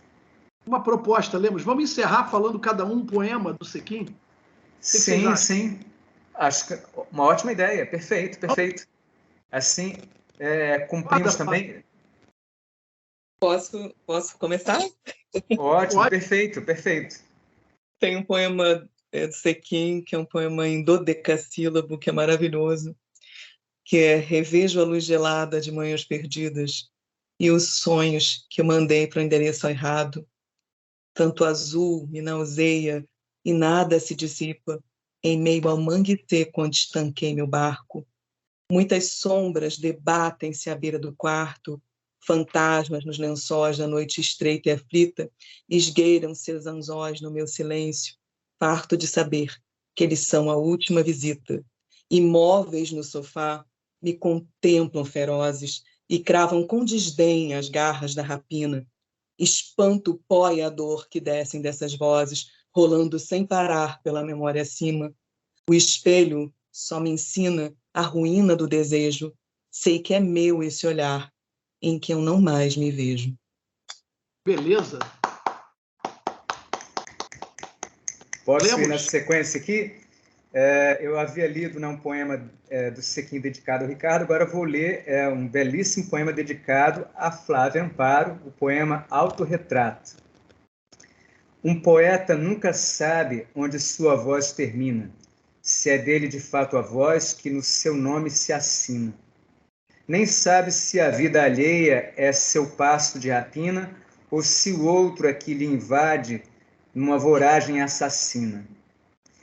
Speaker 2: Uma proposta, Lemos. Vamos encerrar falando cada um poema do Sequim?
Speaker 1: Sim, sim. Acho que uma ótima ideia. Perfeito, perfeito. Assim, cumprimos também...
Speaker 5: Posso começar?
Speaker 1: Ótimo, perfeito, perfeito.
Speaker 5: Tem um poema do Sequim, que é um poema em dodecassílabo, que é maravilhoso, que é: revejo a luz gelada de manhãs perdidas e os sonhos que eu mandei para o endereço errado. Tanto azul me nauseia e nada se dissipa em meio ao mangue seco onde estanquei meu barco. Muitas sombras debatem-se à beira do quarto, fantasmas nos lençóis da noite estreita e aflita esgueiram seus anzóis no meu silêncio, farto de saber que eles são a última visita. Imóveis no sofá, me contemplam ferozes e cravam com desdém as garras da rapina. Espanto o pó e a dor que descem dessas vozes, rolando sem parar pela memória acima. O espelho só me ensina a ruína do desejo. Sei que é meu esse olhar em que eu não mais me vejo.
Speaker 2: Beleza.
Speaker 1: Posso ir na sequência aqui? Eu havia lido um poema do Sequim dedicado ao Ricardo, agora vou ler um belíssimo poema dedicado a Flávia Amparo, o poema Autorretrato. Um poeta nunca sabe onde sua voz termina, se é dele de fato a voz que no seu nome se assina. Nem sabe se a vida alheia é seu pasto de rapina ou se o outro é que lhe invade numa voragem assassina.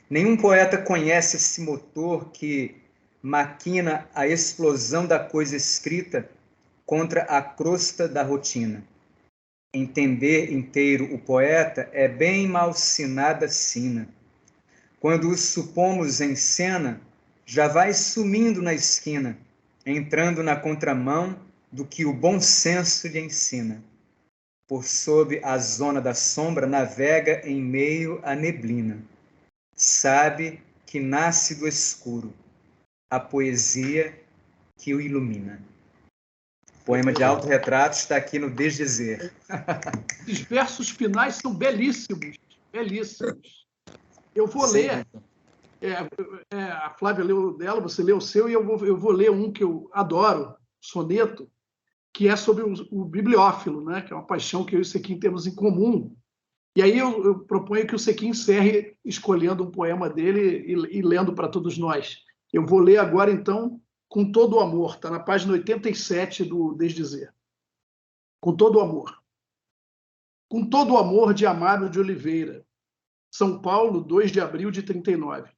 Speaker 1: Nenhum poeta conhece esse motor que maquina a explosão da coisa escrita contra a crosta da rotina. Entender inteiro o poeta é bem malsinada sina. Quando o supomos em cena, já vai sumindo na esquina, entrando na contramão do que o bom senso lhe ensina. Por sob a zona da sombra navega em meio à neblina. Sabe que nasce do escuro, a poesia que o ilumina. O poema de autorretrato está aqui no Desdizer.
Speaker 2: Os versos finais são belíssimos, belíssimos. Eu vou ler. A Flávia leu o dela, você leu o seu, e eu vou ler um que eu adoro, soneto, que é sobre o bibliófilo, né? Que é uma paixão que eu e o Sequim temos em comum. E aí eu proponho que o Sequim encerre escolhendo um poema dele e lendo para todos nós. Eu vou ler agora, então, Com Todo o Amor. Está na página 87 do Desdizer. Com todo o amor. Com todo o amor de Amaro de Oliveira. São Paulo, 2 de abril de 39.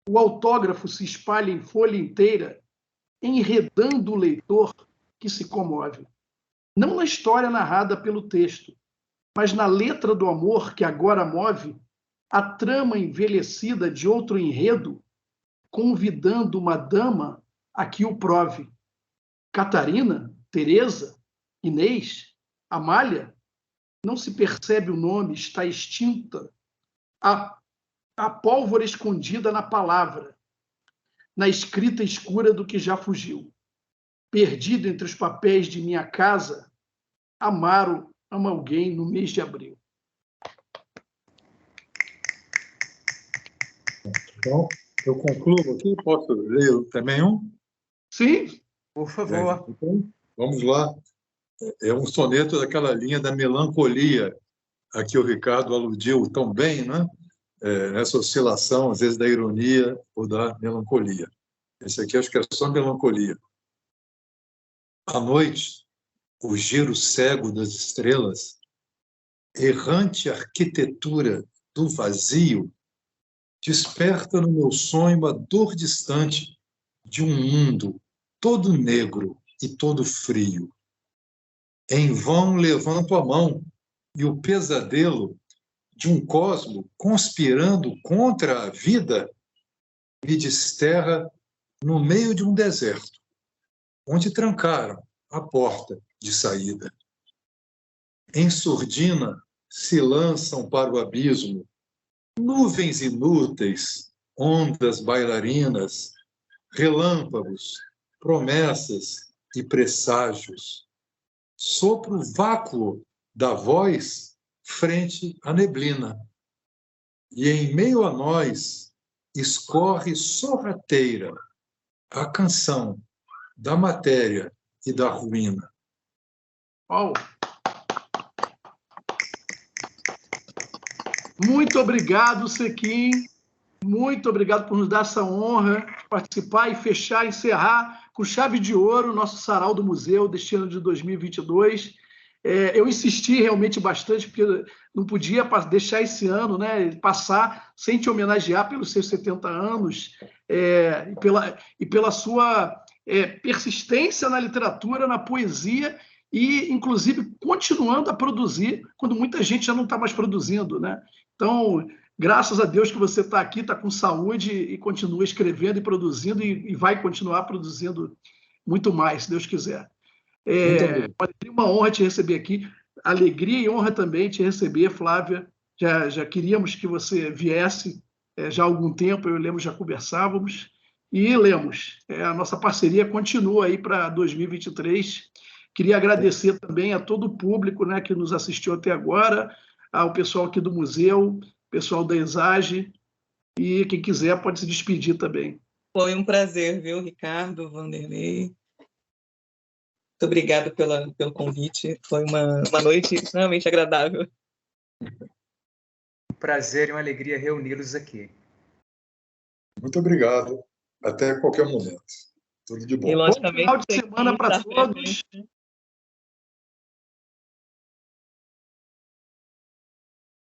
Speaker 2: O autógrafo se espalha em folha inteira, enredando o leitor que se comove. Não na história narrada pelo texto, mas na letra do amor que agora move a trama envelhecida de outro enredo, convidando uma dama a que o prove. Catarina, Teresa, Inês, Amália, não se percebe o nome, está extinta. A pólvora escondida na palavra, na escrita escura do que já fugiu. Perdido entre os papéis de minha casa, Amaro ama alguém no mês de abril.
Speaker 3: Então, eu concluo aqui. Posso ler também um?
Speaker 2: Sim.
Speaker 1: Por favor.
Speaker 3: Então, vamos lá. É um soneto daquela linha da melancolia, a que o Ricardo aludiu tão bem, né? Nessa oscilação, às vezes, da ironia ou da melancolia. Esse aqui acho que é só melancolia. À noite, o giro cego das estrelas, errante arquitetura do vazio, desperta no meu sonho a dor distante de um mundo todo negro e todo frio. Em vão levanto a mão e o pesadelo de um cosmo conspirando contra a vida me desterra no meio de um deserto, onde trancaram a porta de saída. Em surdina se lançam para o abismo nuvens inúteis, ondas bailarinas, relâmpagos, promessas e presságios. Sopra o vácuo da voz frente à neblina. E em meio a nós escorre sorrateira a canção da matéria e da ruína.
Speaker 2: Uau. Muito obrigado, Sequim. Muito obrigado por nos dar essa honra de participar e fechar, encerrar com chave de ouro o nosso sarau do museu deste ano de 2022. Eu insisti realmente bastante, porque não podia deixar esse ano, né, passar sem te homenagear pelos seus 70 anos e pela sua persistência na literatura, na poesia e, inclusive, continuando a produzir quando muita gente já não está mais produzindo, né? Então, graças a Deus que você está aqui, está com saúde e continua escrevendo e produzindo e vai continuar produzindo muito mais, se Deus quiser. É uma honra te receber aqui, alegria e honra também te receber, Flávia. Já queríamos que você viesse já há algum tempo, eu e o Lemos já conversávamos. E, Lemos, a nossa parceria continua aí para 2023. Queria agradecer também a todo o público, né, que nos assistiu até agora, ao pessoal aqui do museu, pessoal da ESAGE, e quem quiser pode se despedir também.
Speaker 5: Foi um prazer, viu, Ricardo, Vanderlei. Muito obrigada pelo convite. Foi uma noite extremamente agradável.
Speaker 1: Um prazer e uma alegria reuni-los aqui.
Speaker 3: Muito obrigado. Até qualquer momento. Tudo de bom.
Speaker 5: E, logicamente,
Speaker 2: bom final de semana para todos.